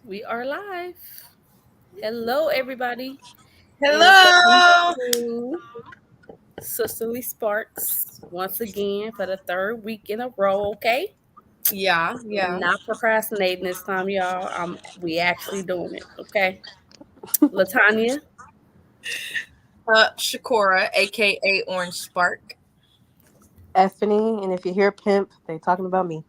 We are live. Hello, everybody, and welcome Hello. to Sisterly Sparks once again for the third week in a row. Okay, we're Yeah. not procrastinating this time, y'all. We actually doing it. Okay, Latanya. Shakora, aka Orange Spark. Effany, and if you hear pimp, they talking about me.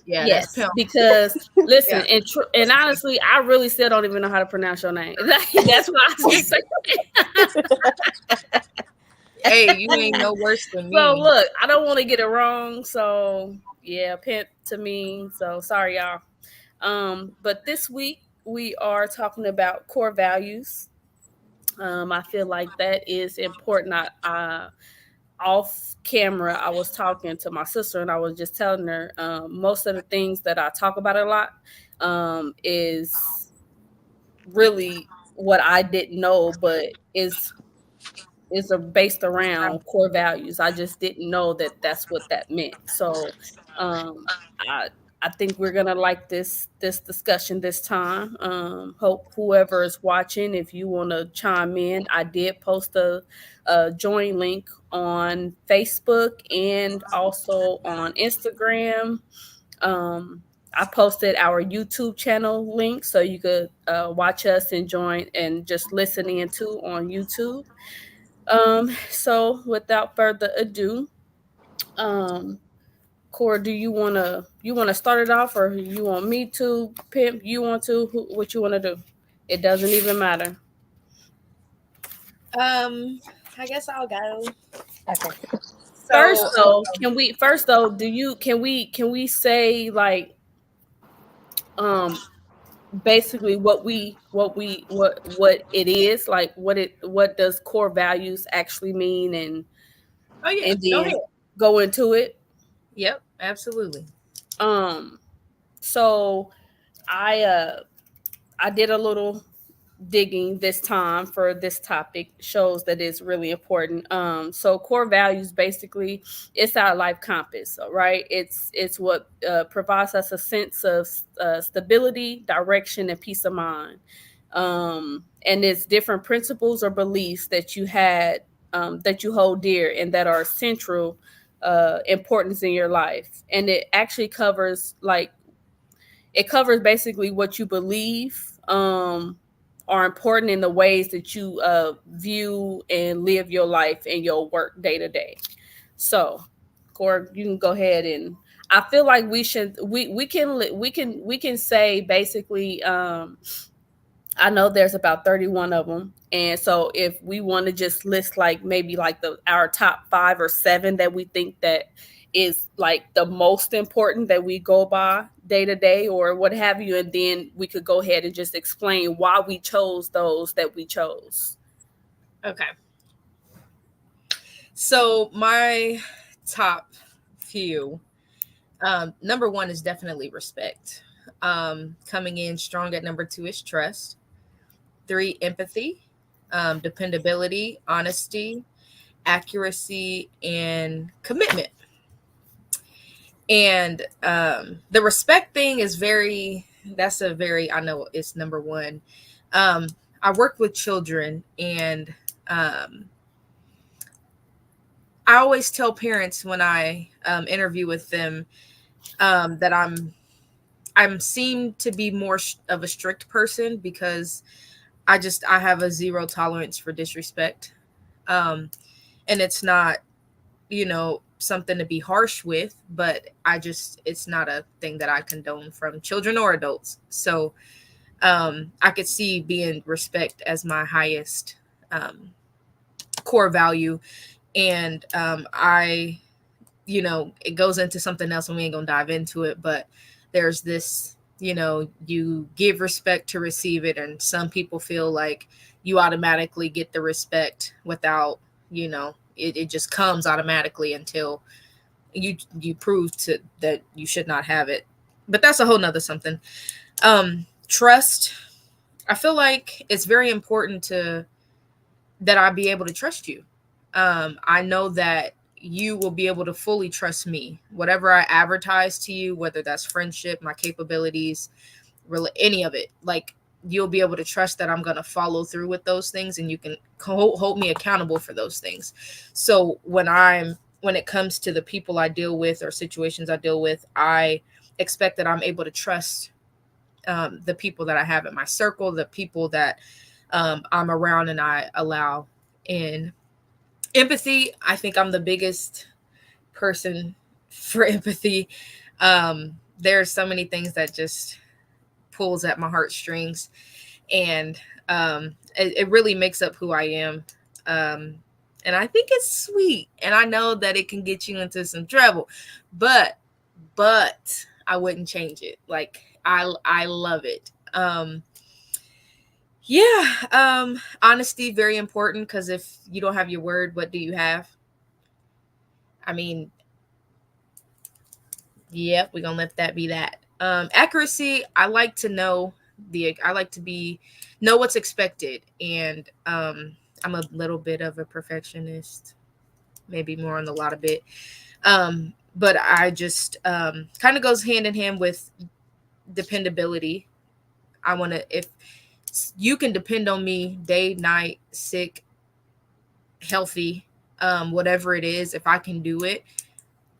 Yeah, that's Yes, pimp. because listen, Yeah. and honestly, I really still don't even know how to pronounce your name. That's why I just say. Hey, you ain't no worse than So me. look, I don't want to get it wrong. So yeah, pimp to me. So sorry, y'all. But this week we are talking about core values. I feel like that is important. Off camera, I was talking to my sister and I was just telling her most of the things that I talk about a lot is really what I didn't know, but is based around core values. I just didn't know that that's what that meant. So um, I I think we're gonna like this discussion this time. Hope whoever is watching, if you want to chime in, I did post a join link on Facebook and also on Instagram. I posted our YouTube channel link so you could watch us and join and just listen in too on YouTube. So without further ado, um, Core, do you wanna start it off, or you want me to? Pimp, you want to? What you want to do? It doesn't even matter. Um, I guess I'll go. Okay. First So, though, can we? First though, do you? Can we say like um basically what it is, like what does core values actually mean, oh yeah, and go ahead. then go into it. Yep, absolutely. Um, so I I did a little digging this time for this topic, shows that it's really important. So core values basically, it's our life compass, right? It's what provides us a sense of stability, direction, and peace of mind. And it's different principles or beliefs that you had, that you hold dear and that are central importance in your life. And it actually covers like it covers basically what you believe are important in the ways that you view and live your life and your work day to day. So, Core, you can go ahead and I feel like we can say basically. I know there's about 31 of them. And so if we want to just list like maybe like the our top 5 or 7 that we think that is like the most important that we go by day to day or what have you, and then we could go ahead and just explain why we chose those that we chose. Okay. So my top few. Number one is definitely respect. Coming in strong at number two is trust. Three, empathy, dependability, honesty, accuracy, and commitment. And the respect thing is that's a very, I know it's number one. Um, I work with children, and um, I always tell parents when I interview with them that I'm seem to be more of a strict person because I have a zero tolerance for disrespect. Um, and it's not, something to be harsh with, but it's not a thing that I condone from children or adults. So I could see being respect as my highest um, core value. And it goes into something else and we ain't gonna dive into it, but there's this, you give respect to receive it. And some people feel like you automatically get the respect without, it just comes automatically until you prove to that you should not have it. But that's a whole nother something. Trust. I feel like it's very important to that I be able to trust you. I know that you will be able to fully trust me. Whatever I advertise to you, whether that's friendship, my capabilities, really any of it. Like, you'll be able to trust that I'm going to follow through with those things, and you can hold me accountable for those things. So when it comes to the people I deal with or situations I deal with, I expect that I'm able to trust the people that I have in my circle, the people that I'm around and I allow in. Empathy, I think I'm the biggest person for empathy. There's so many things that just pulls at my heartstrings, and it really makes up who I am. And I think it's sweet, and I know that it can get you into some trouble, but I wouldn't change it. Like, I love it. Honesty, very important, because if you don't have your word, what do you have? I mean, yep, we're gonna let that be that. Accuracy, I like to know know what's expected, and I'm a little bit of a perfectionist, maybe more on the lot of bit. But I just kind of goes hand in hand with dependability. I want to, if you can depend on me day, night, sick, healthy, whatever it is, if I can do it,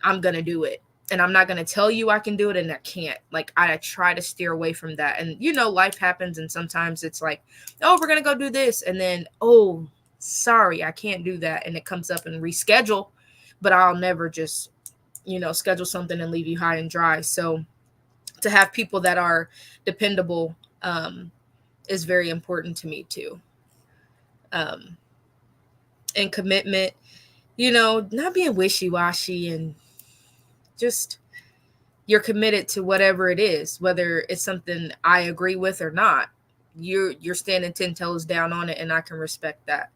I'm going to do it. And I'm not going to tell you I can do it and I can't. Like, I try to steer away from that. And, life happens. And sometimes it's like, oh, we're going to go do this. And then, oh, sorry, I can't do that. And it comes up and reschedule. But I'll never just, schedule something and leave you high and dry. So to have people that are dependable is very important to me too. And commitment, not being wishy-washy, and just you're committed to whatever it is, whether it's something I agree with or not. You're standing 10 toes down on it, and I can respect that.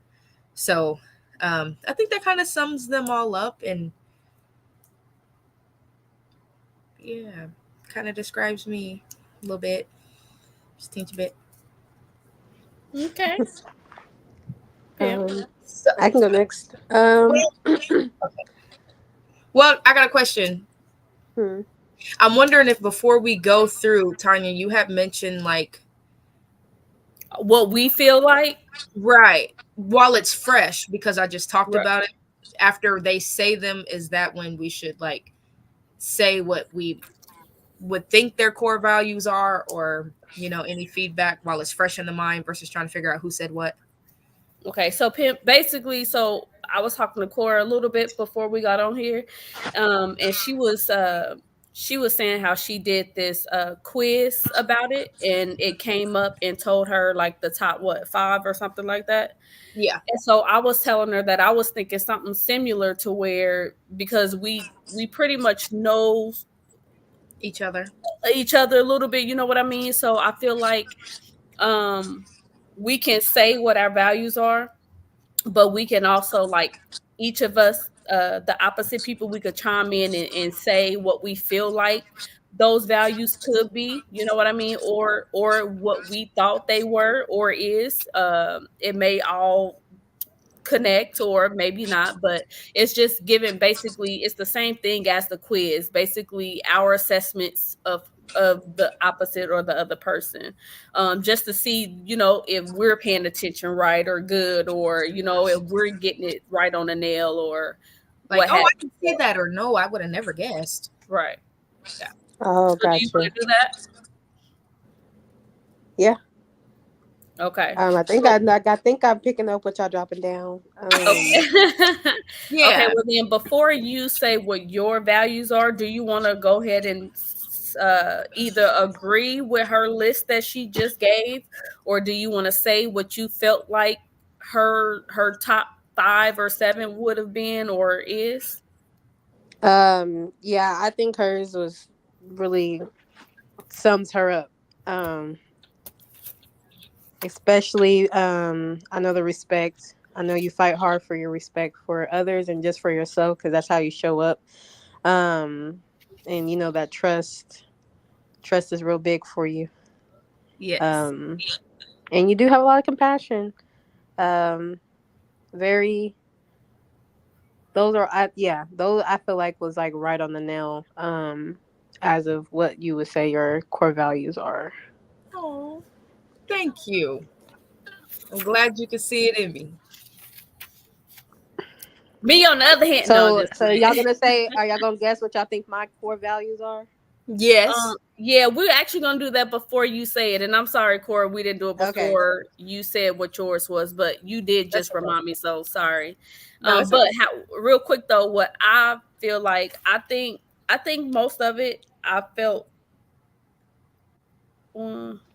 So I think that kind of sums them all up, and yeah, kind of describes me a little bit, just a teensy bit. Okay. So, I can go next. well, I got a question. Hmm. I'm wondering if before we go through, Tanya, you have mentioned like what we feel like, right, while it's fresh, because I just talked right. about it. After they say them, is that when we should like say what we would think their core values are, or any feedback while it's fresh in the mind versus trying to figure out who said what? Okay, so Pimp, basically, so I was talking to Cora a little bit before we got on here, and she was saying how she did this quiz about it, and it came up and told her like the top 5 or something like that. Yeah. And so I was telling her that I was thinking something similar to where, because we pretty much know Each other a little bit, you know what I mean? So I feel like we can say what our values are, but we can also, like, each of us, the opposite people, we could chime in and say what we feel like those values could be, you know what I mean, or what we thought they were or is. It may all connect or maybe not, but it's just given, basically it's the same thing as the quiz, basically our assessments of the opposite or the other person, just to see, if we're paying attention right or good, or if we're getting it right on the nail, or like, what oh, have I can see that, or no, I would have never guessed. right. Yeah. Oh, So do you gotcha. want to do that? Yeah. Okay. I think I'm picking up what y'all dropping down. Okay. Yeah. Okay, well then, before you say what your values are, do you want to go ahead and either agree with her list that she just gave, or do you want to say what you felt like her top 5 or 7 would have been or is? Yeah, I think hers was really sums her up. Especially I know the respect. I know you fight hard for your respect for others and just for yourself, because that's how you show up. And that trust is real big for you. Yes. And you do have a lot of compassion. Very those I feel like was like right on the nail, as of what you would say your core values are. Oh, thank you. I'm glad you can see it in me. Me, on the other hand, no, So, just so playing. y'all gonna say? Are y'all gonna guess what y'all think my core values are? Yes. Yeah, we're actually gonna do that before you say it. And I'm sorry, Cora, we didn't do it Okay. before you said what yours was, but you did That's just okay. remind me. So sorry. No, it's But okay. real quick though, what I feel like, I think most of it, I felt.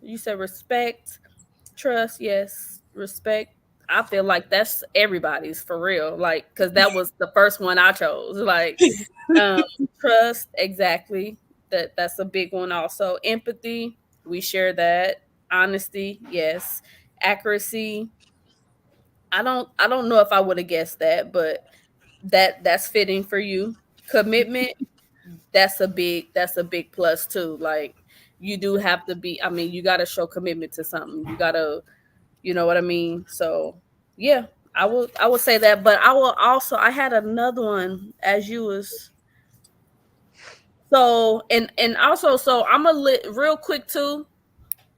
You said respect, trust, yes, respect. I feel like that's everybody's for real, like because that was the first one I chose. Like, um, trust, exactly. That's a big one. Also, empathy, we share that. Honesty, yes. Accuracy, I don't know if I would have guessed that, but that's fitting for you. Commitment, that's a big plus too. Like you do have to be, I mean, you got to show commitment to something. You got to, you know what I mean? So, yeah, I would say that, but I will also, I had another one as you was, so and also, so I'm a real quick too.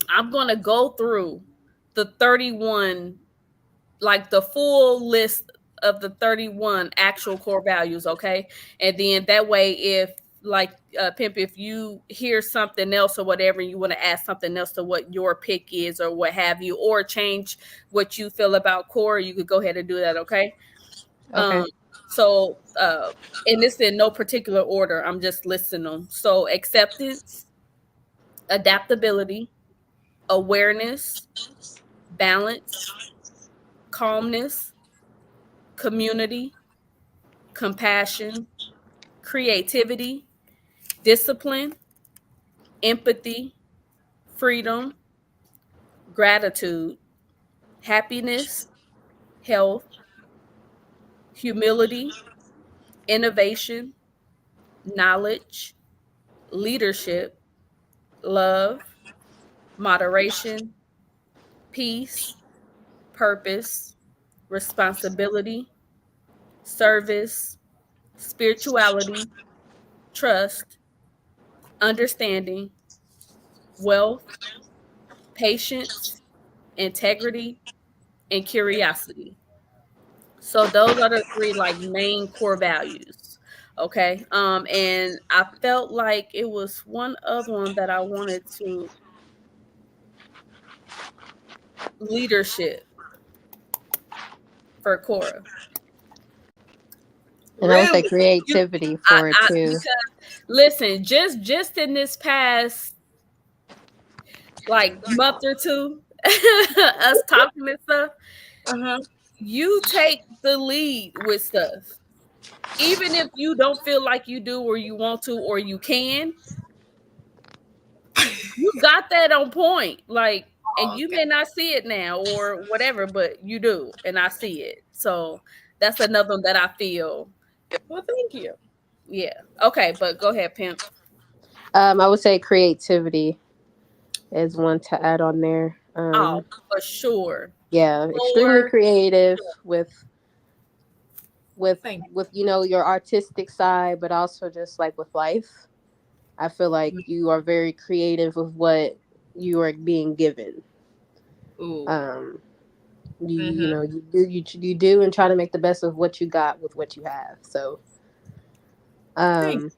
I'm going to go through the 31, like the full list of the 31 actual core values, okay? And then that way, if like Pimp, if you hear something else or whatever, you want to add something else to what your pick is or what have you, or change what you feel about core, you could go ahead and do that, okay? Okay. Um, so and this in no particular order, I'm just listing them. So acceptance, adaptability, awareness, balance, calmness, community, compassion, creativity, discipline, empathy, freedom, gratitude, happiness, health, humility, innovation, knowledge, leadership, love, moderation, peace, purpose, responsibility, service, spirituality, trust, understanding, wealth, patience, integrity, and curiosity. So those are the three like main core values. Okay. And I felt like it was one other one that I wanted to, leadership for Cora. And I would say Really? You creativity for it too. because listen, just in this past like month or two, us talking and stuff, Uh-huh. you take the lead with stuff. Even if you don't feel like you do or you want to or you can, you got that on point. Like, and Oh, you okay. may not see it now or whatever, but you do, and I see it. So that's another one that I feel. Well, thank you. Yeah. Okay, but go ahead, Pimp. I would say creativity is one to add on there. Oh, for sure. Yeah, extremely Or creative with Thank with your artistic side, but also just like with life. I feel like you. you are very creative with what you are being given. Ooh. Um, you Mm-hmm. know you do and try to make the best of what you got with what you have. So, Thank um,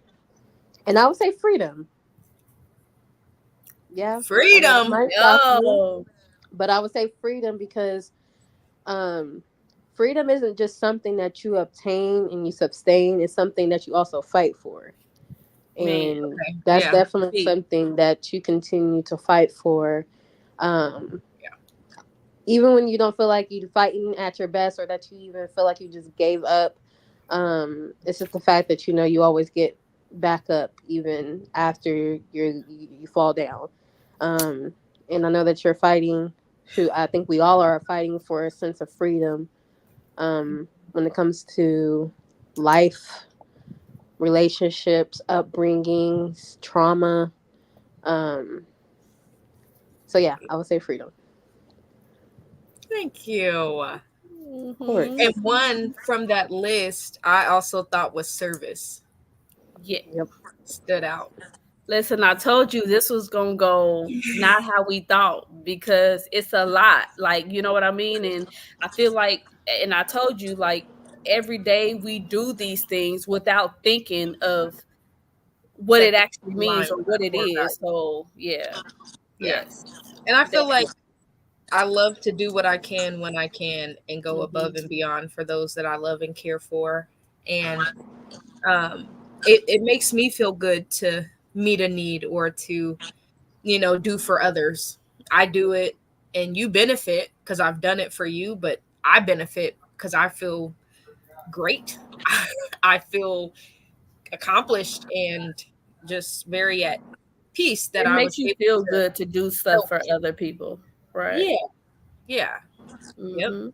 and I would say freedom. Yeah, I know that freedom. might shock you, yo, but I would say freedom because um, freedom isn't just something that you obtain and you sustain. It's something that you also fight for, man. and Okay. that's Yeah. definitely Deep. something that you continue to fight for. Um, Yeah. even when you don't feel like you're fighting at your best or that you even feel like you just gave up, it's just the fact that you always get back up even after you fall down. um, and I know that you're fighting. Shoot, I think we all are fighting for a sense of freedom, when it comes to life, relationships, upbringings, trauma. um, so yeah, I would say freedom, of Thank you. Hmm. course. And one from that list I also thought was service Yeah. Yep. stood out. Listen, I told you this was gonna go not how we thought because it's a lot. Like, you know what I mean? And I feel like, and I told you, like, every day we do these things without thinking of what That it actually line means or with what our it core is. value. So, yeah, Yeah. yes, And I feel like definitely. I love to do what I can when I can and go above Hmm. and beyond for those that I love and care for. And it makes me feel good to meet a need or to, do for others. I do it and you benefit because I've done it for you, but I benefit because I feel great. I feel accomplished and just very at peace that It I makes was you able feel to good to do stuff help. for other people, right? Yeah, yeah, yep, Hmm.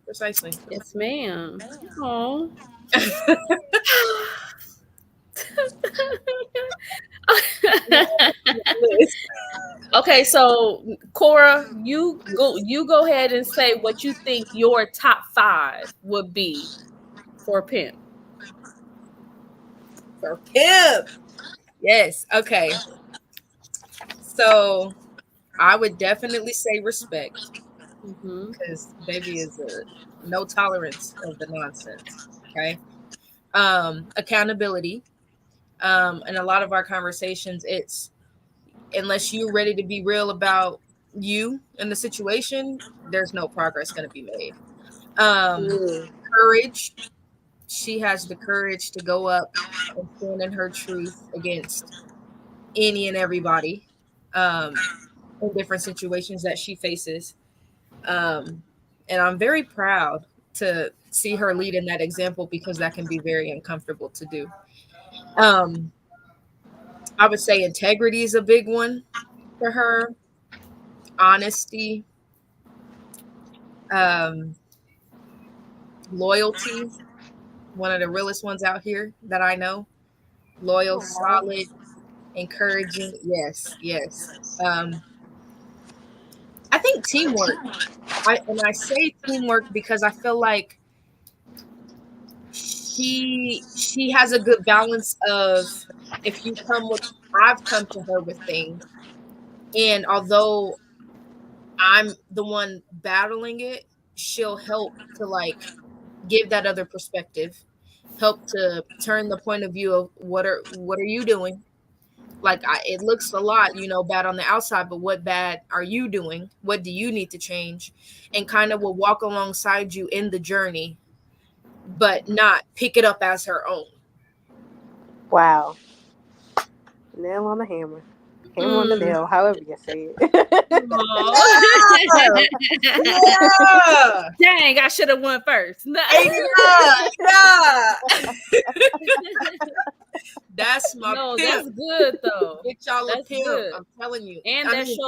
precisely. Yes, ma'am. Oh. Okay, so Cora, you go ahead and say what you think your top 5 would be for pimp. For pimp. Yes. Okay. So I would definitely say respect Hmm. because baby is a no tolerance of the nonsense. Okay. Accountability. In a lot of our conversations, it's unless you're ready to be real about you and the situation, there's no progress going to be made. Um, Mm. Courage. She has the courage to go up and stand in her truth against any and everybody in different situations that she faces. Um, and I'm very proud to see her lead in that example because that can be very uncomfortable to do. Um, I would say integrity is a big one for her, honesty, um, loyalty, one of the realest ones out here that I know. Loyal, Aw. solid, encouraging. Yes, yes. I think teamwork. I say teamwork because I feel like she has a good balance of if you come with I've come to her with things and although I'm the one battling it, she'll help to like give that other perspective, help to turn the point of view of what are you doing? Like it looks a lot, bad on the outside, but what bad are you doing? What do you need to change? And kind of will walk alongside you in the journey, but not pick it up as her own. Wow. Nail on the hammer. Hammer on the Mm. nail, however you say Aw. Yeah, yeah, Dang, I should have won first. No. yeah, yeah. That's my No, pimp. that's good though. Get y'all a That's pimp. good. I'm telling you. And I that mean,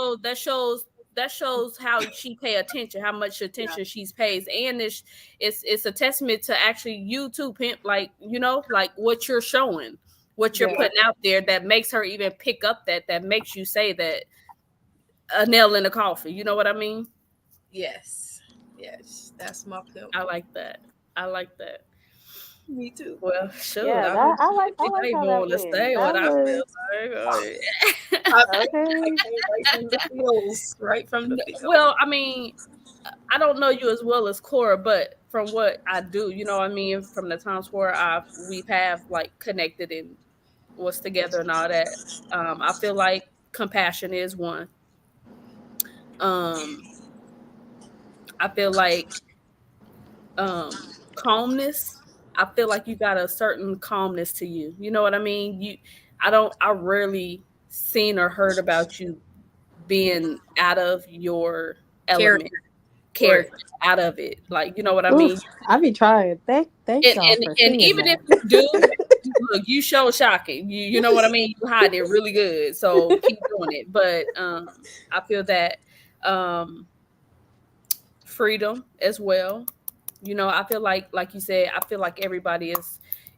shows how she pay attention, how much attention she's pays, and it's a testament to actually you too, pimp. Like like what you're showing, what you're yeah, putting out there that makes her even pick up that makes you say that a nail in the coffin. You know what I mean? yes, yes. That's my pimp. I like that. I like that. Me too. Well, shoot, Yeah, I that don't I think I like even how that want to went. say what That I was feel I, like. I okay. came right from the feels, right from the feels. Well, I mean, I don't know you as well as Cora, but from what I do, you know what I mean, from the times where we've have like connected and was together and all that, I feel like compassion is one. Um, I feel like calmness. I feel like you got a certain calmness to you. You know what I mean? I rarely seen or heard about you being out of your element, Character for it. character out of it. Like, you know what I Oof, mean? I be trying. Thank And y'all and for and seeing even if that. you do, look, you show shocking. You know what I mean? You hide it really good. So keep doing it. But I feel that um freedom as well. I feel like you said, I feel like everybody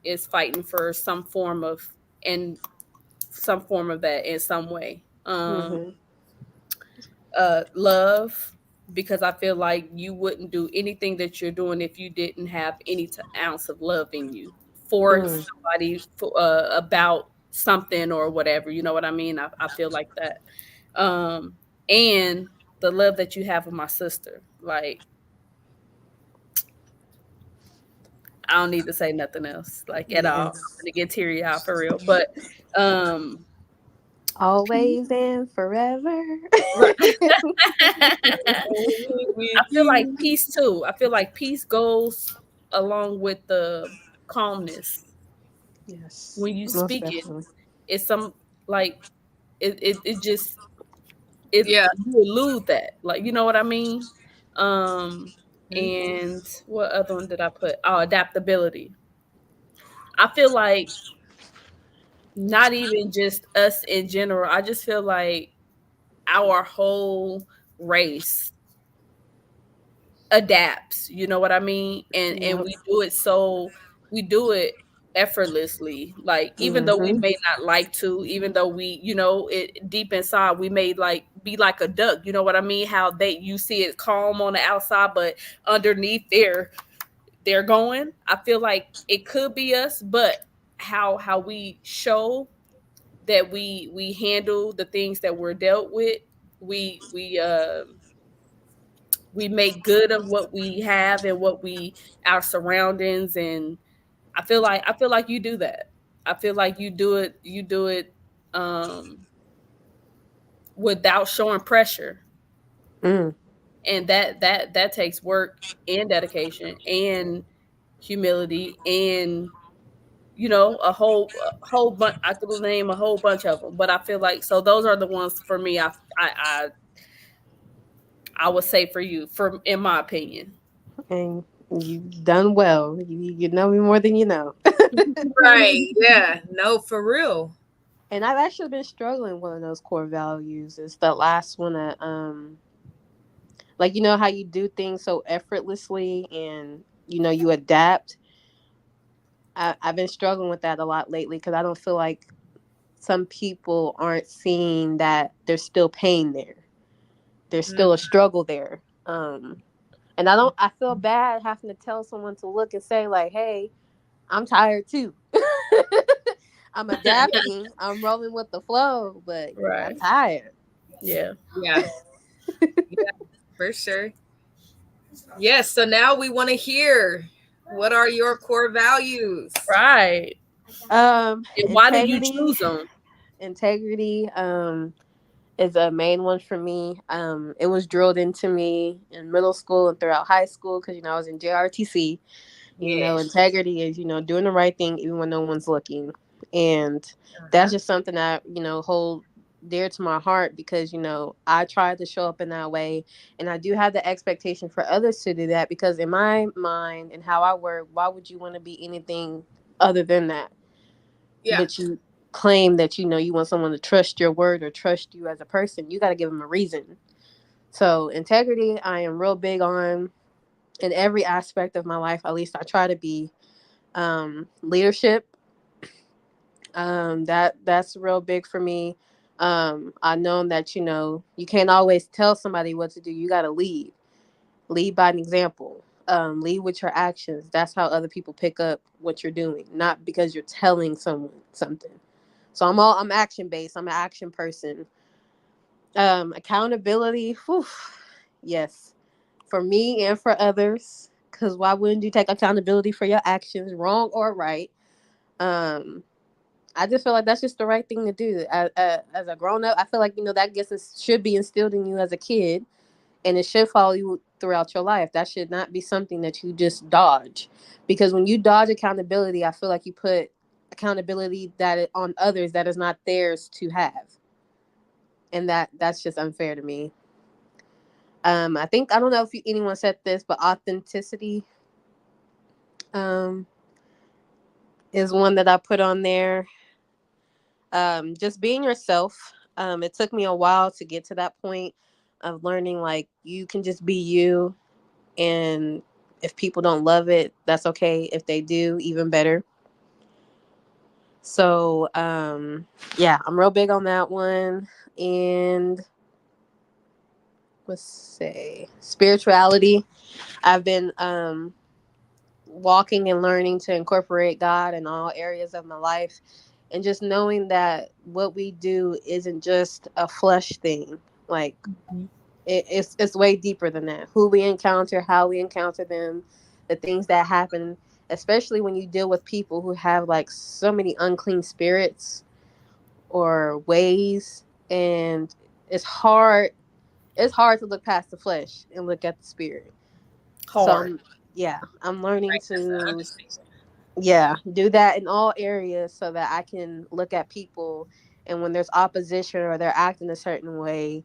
is fighting for some form of that in some way. Hmm. Love, because I feel like you wouldn't do anything that you're doing if you didn't have any ounce of love in you for Mm. somebody, about something or whatever. You know what I mean? I feel like that. And the love that you have with my sister. Like, I don't need to say nothing else, like, at all. I'm Yes. gonna get teary out for real. But um Always and forever. right. With I feel like you. peace too. I feel like peace goes along with the calmness. Yes, When you most speak it, definitely. it's some like it just it Yeah. you elude that. Like, you know what I mean? Um Mhm. and what other one did I put? Oh, adaptability. I feel like not even just us in general. I just feel like our whole race adapts, you know what I mean? And Yep. we do it effortlessly. Like, even though we Mm-hmm. may not like to, even though we, it deep inside, we may like be like a duck, you know what I mean? How you see it calm on the outside, but underneath they're going. I feel like it could be us, but how we show that we handle the things that we're dealt with, we we uh we make good of what we have and what we our surroundings. And I feel like you do that. I feel like you do it um without showing pressure. Mm. And that takes work and dedication and humility and a whole bunch. I could name a whole bunch of them, but I feel like, so those are the ones for me. I would say for you, for in my opinion. And you've done well. You know me more than you know. Right. Yeah. No, for real. And I've actually been struggling with one of those core values. It's the last one that like, you know how you do things so effortlessly and you adapt. I've been struggling with that a lot lately because I don't feel like some people aren't seeing that there's still pain there. There's Mm. still a struggle there. And I feel bad having to tell someone to look and say, like, hey, I'm tired too. I'm adapting. I'm rolling with the flow, but I'm Right. tired. Yeah. Yeah. Yeah, for sure. Yes. So now we want to hear, what are your core values? Right. And why did you Integrity. choose them? Integrity is a main one for me. It was drilled into me in middle school and throughout high school because I was in JRTC. Yeah. Integrity is doing the right thing even when no one's looking, and that's Uh-huh. just something that hold dear to my heart because I try to show up in that way, and I do have the expectation for others to do that because in my mind and how I work, why would you want to be anything other than that? Yeah. But you claim that you want someone to trust your word or trust you as a person. You got to give them a reason. So integrity, I am real big on in every aspect of my life. At least I try to be. Leadership, that's real big for me. I know that you can't always tell somebody what to do. You got to lead by an example. Lead with your actions. That's how other people pick up what you're doing, not because you're telling someone something. So I'm action based. I'm an action person. Accountability, whew, yes, for me and for others, because why wouldn't you take accountability for your actions, wrong or right? um I just feel like that's just the right thing to do. As a grown up, I feel like that should be instilled in you as a kid, and it should follow you throughout your life. That should not be something that you just dodge, because when you dodge accountability, I feel like you put accountability on others that is not theirs to have, and that's just unfair to me. I think I don't know if anyone said this, but authenticity um is one that I put on there. Just being yourself. It took me a while to get to that point of learning like you can just be you, and if people don't love it, that's okay. If they do, even better. So yeah, I'm real big on that one. And let's say spirituality. I've been walking and learning to incorporate God in all areas of my life. and just knowing that what we do isn't just a flesh thing. Like it's way deeper than that. Who we encounter, how we encounter them, the things that happen, especially when you deal with people who have like so many unclean spirits or ways, and it's hard. It's hard to look past the flesh and look at the spirit. So Hard. I'm learning Right, that's the to understatement. do that in all areas so that I can look at people, and when there's opposition or they're acting a certain way,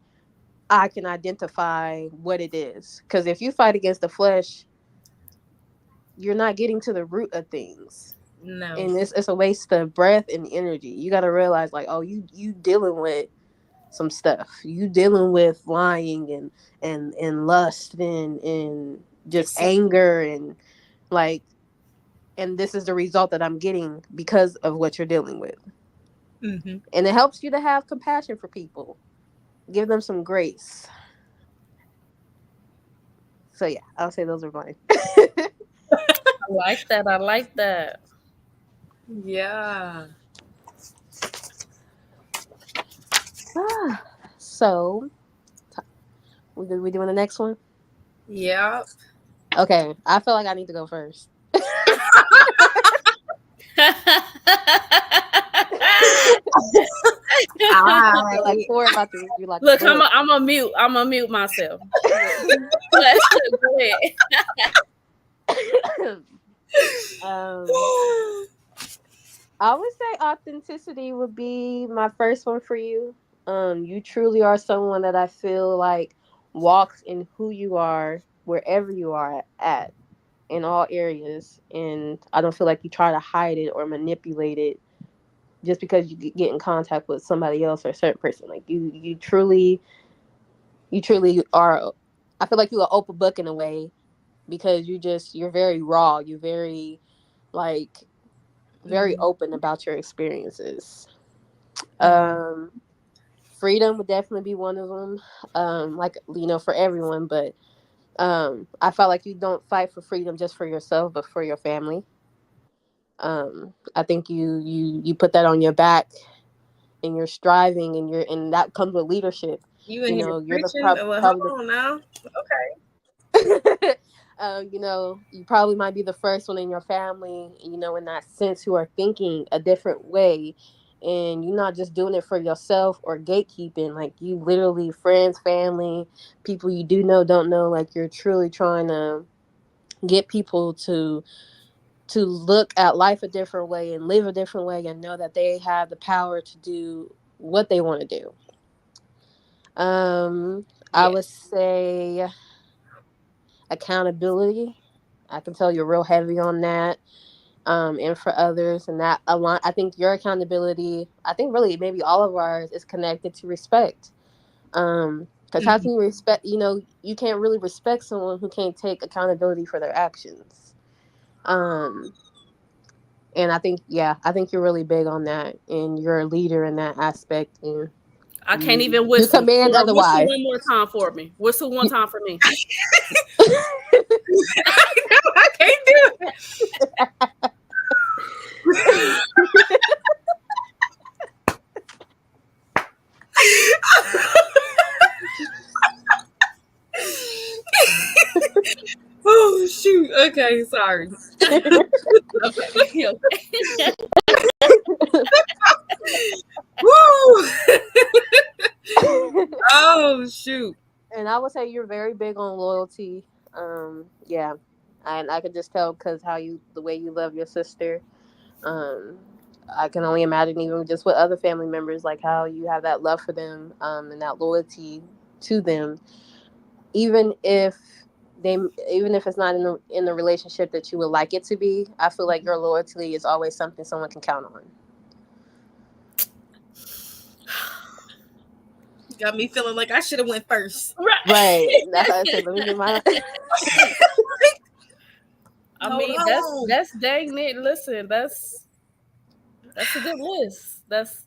I can identify what it is. Because if you fight against the flesh, you're not getting to the root of things. No. And it's a waste of breath and energy. You got to realize, like, oh, you dealing with some stuff. You dealing with lying and lust and just anger and like, and this is the result that I'm getting because of what you're dealing with. Mm-hmm. And it helps you to have compassion for people. Give them some grace. So yeah, I'll say those are mine. I like that. I like that. Yeah. So we doing the next one? Yeah. Okay, I feel like I need to go first. Like four about to be like, look, I'm a mute. I'm a mute myself. Go ahead. I would say authenticity would be my first one for you. You truly are someone that I feel like walks in who you are wherever you are at in all areas, and I don't feel like you try to hide it or manipulate it just because you get in contact with somebody else or a certain person. Like you truly are. I feel like you're an open book in a way because you're very raw. You're very like very open about your experiences. Freedom would definitely be one of them. Like for everyone, but I felt like you don't fight for freedom just for yourself, but for your family. I think you put that on your back, and you're striving, and that comes with leadership. You in here You're the preaching? Well, hold on now. Okay. You probably might be the first one in your family, in that sense, who are thinking a different way. And you're not just doing it for yourself or gatekeeping. Like, you literally, friends, family, people you do know, don't know, like, you're truly trying to get people to look at life a different way and live a different way and know that they have the power to do what they want to do. I would say accountability. I can tell you're real heavy on that. And for others, and that a lot. I think your accountability, I think really maybe all of ours, is connected to respect. Because how can you respect? You can't really respect someone who can't take accountability for their actions. And I think you're really big on that, and you're a leader in that aspect. And I can't even whistle. You command otherwise. Whistle one more time for me. Whistle one time for me. I can't do it. Oh shoot! Okay, sorry. Woo! Oh shoot! And I would say you're very big on loyalty. Yeah, and I could just tell because the way you love your sister. I can only imagine even just with other family members, like how you have that love for them, and that loyalty to them, even if it's not in the relationship that you would like it to be. I feel like your loyalty is always something someone can count on. Got me feeling like I should have went first. Right. That's why I said, let me get my. I mean, that's dang it. Listen, that's a good list. That's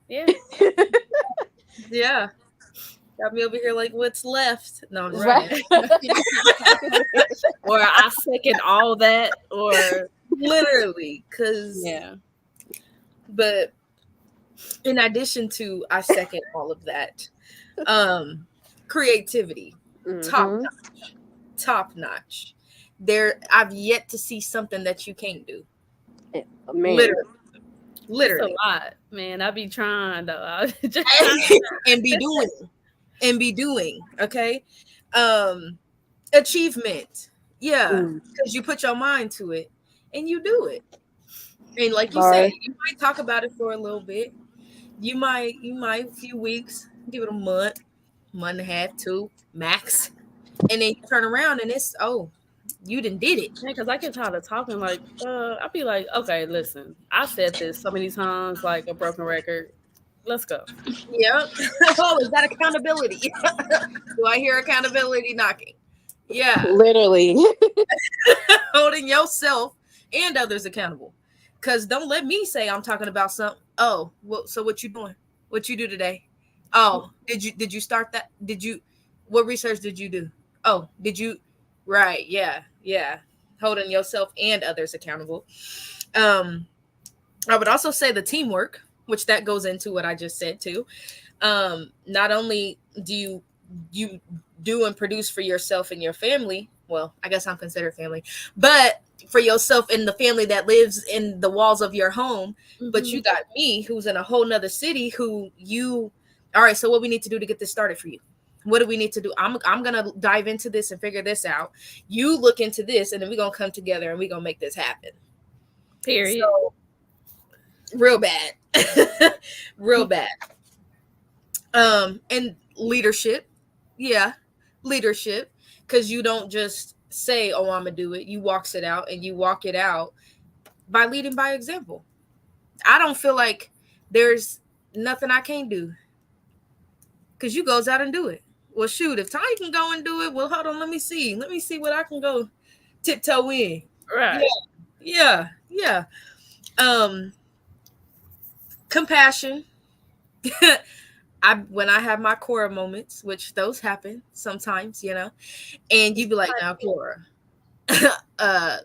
yeah. Yeah. Got me over here like, what's left? No, I'm just Right. Or I second all that, or literally, because But in addition to, I second all of that. Creativity, top Mm-hmm. notch, top notch. There, I've yet to see something that you can't do. Man, Literally, It's a literally, lot, man. I be trying though. I be just trying. and be doing, and be doing. Okay, um, achievement. Yeah, mm, because you put your mind to it and you do it. And like you said, bars. you might talk about it for a little bit. You might a few weeks, give it a month and a half, two max, and then you turn around and it's, oh, you done did it. Yeah, because I get tired of talking. Like, I be like, okay, listen, I said this so many times, like a broken record. Let's go. Yep. Oh, is that accountability? Do I hear accountability knocking? Yeah. Literally. Holding yourself and others accountable. Cause don't let me say I'm talking about something. Oh, well, so what you doing? What you do today? Oh, did you start that? Did you, what research did you do? Oh, did you, right, yeah, yeah. Holding yourself and others accountable. Um, I would also say the teamwork, which that goes into what I just said too. Not only do you do and produce for yourself and your family, well, I guess I'm considered family, but for yourself and the family that lives in the walls of your home, but Mhm. you got me who's in a whole nother city who you, all right, so what we need to do to get this started for you? What do we need to do? I'm gonna dive into this and figure this out. You look into this, and then we're gonna come together and we're gonna make this happen. Period. So real bad. Real bad. And leadership. Yeah, leadership. Because you don't just say, oh, I'm gonna do it. You walks it out, and you walk it out by leading by example. I don't feel like there's nothing I can't do because you goes out and do it. Well, shoot, if Tanya can go and do it, well, hold on, let me see. Let me see what I can go tiptoe in. Yeah, Right. yeah, yeah. Um, compassion. I, when I have my Cora moments, which those happen sometimes, and you be like, now Cora, uh,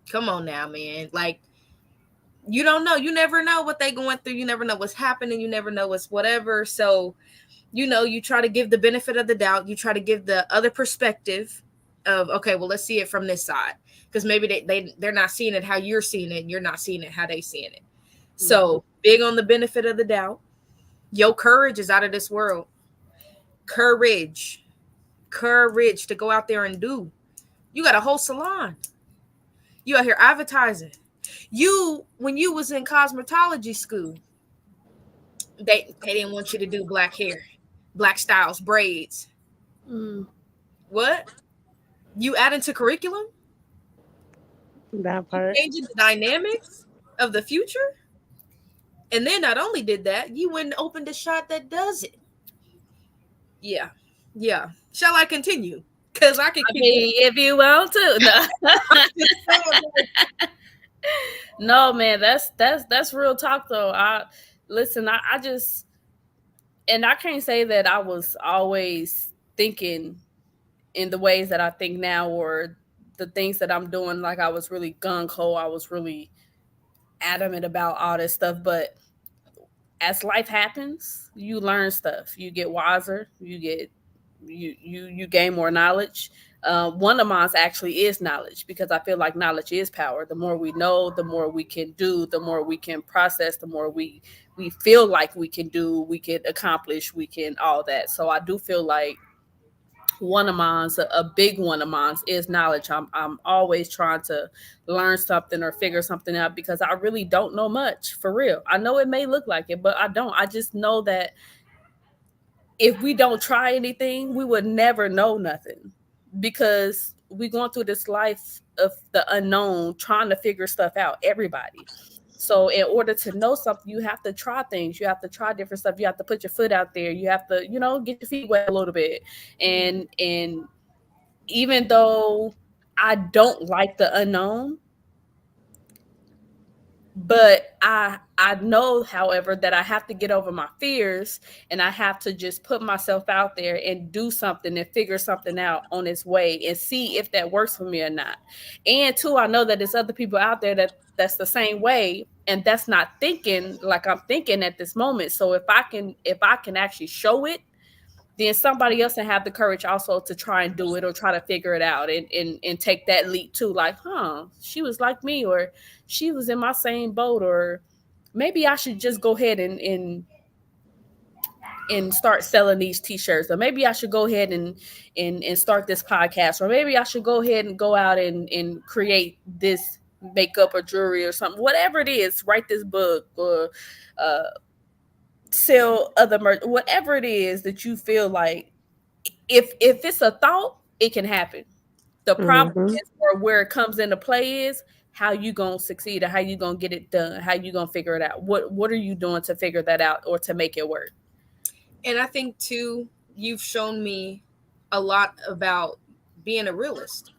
come on now, man. Like, you don't know. You never know what they going through. You never know what's happening. You never know what's whatever. So, you try to give the benefit of the doubt. You try to give the other perspective of, okay, well, let's see it from this side. Because maybe they're not seeing it how you're seeing it, and you're not seeing it how they seeing it. So big on the benefit of the doubt. Your courage is out of this world. Courage to go out there and do. You got a whole salon. You out here advertising. You, when you was in cosmetology school, they didn't want you to do black hair, black styles, braids. Mm. What? You add into curriculum? That You part. changing the dynamics of the future? And then not only did that, you went and opened a shop that does it. Yeah. Yeah. Shall I continue? Because I can I keep mean, if you want to, no, no, man, that's real talk though. I listen. I just, and I can't say that I was always thinking in the ways that I think now, or the things that I'm doing. Like I was really gung ho. I was really adamant about all this stuff, but as life happens, you learn stuff. You get wiser. You gain more knowledge. One of mine actually is knowledge, because I feel like knowledge is power. The more we know, the more we can do, the more we can process, the more we feel like we can do, we can accomplish, we can all that. So I do feel like one of mine's a big one of mine's is knowledge. I'm always trying to learn something or figure something out, because I really don't know much, for real. I know it may look like it, but I don't. I just know that if we don't try anything, we would never know nothing, because we going through this life of the unknown, trying to figure stuff out, everybody. So in order to know something, you have to try things. You have to try different stuff. You have to put your foot out there. You have to, get your feet wet a little bit. And even though I don't like the unknown, But I know, however, that I have to get over my fears, and I have to just put myself out there and do something and figure something out on its way and see if that works for me or not. And two, I know that there's other people out there that's the same way, and that's not thinking like I'm thinking at this moment. So if I can actually show it, then somebody else can have the courage also to try and do it or try to figure it out and take that leap too. Like, she was like me, or she was in my same boat, or maybe I should just go ahead and start selling these t-shirts, or maybe I should go ahead and start this podcast, or maybe I should go ahead and go out and create this makeup or jewelry or something, whatever it is, write this book, or uh, sell other merch, whatever it is that you feel like, if it's a thought, it can happen. The problem Mm-hmm. is, or where it comes into play, is how you gonna succeed, or how you gonna get it done, how you gonna figure it out. What are you doing to figure that out or to make it work? And I think too, you've shown me a lot about being a realist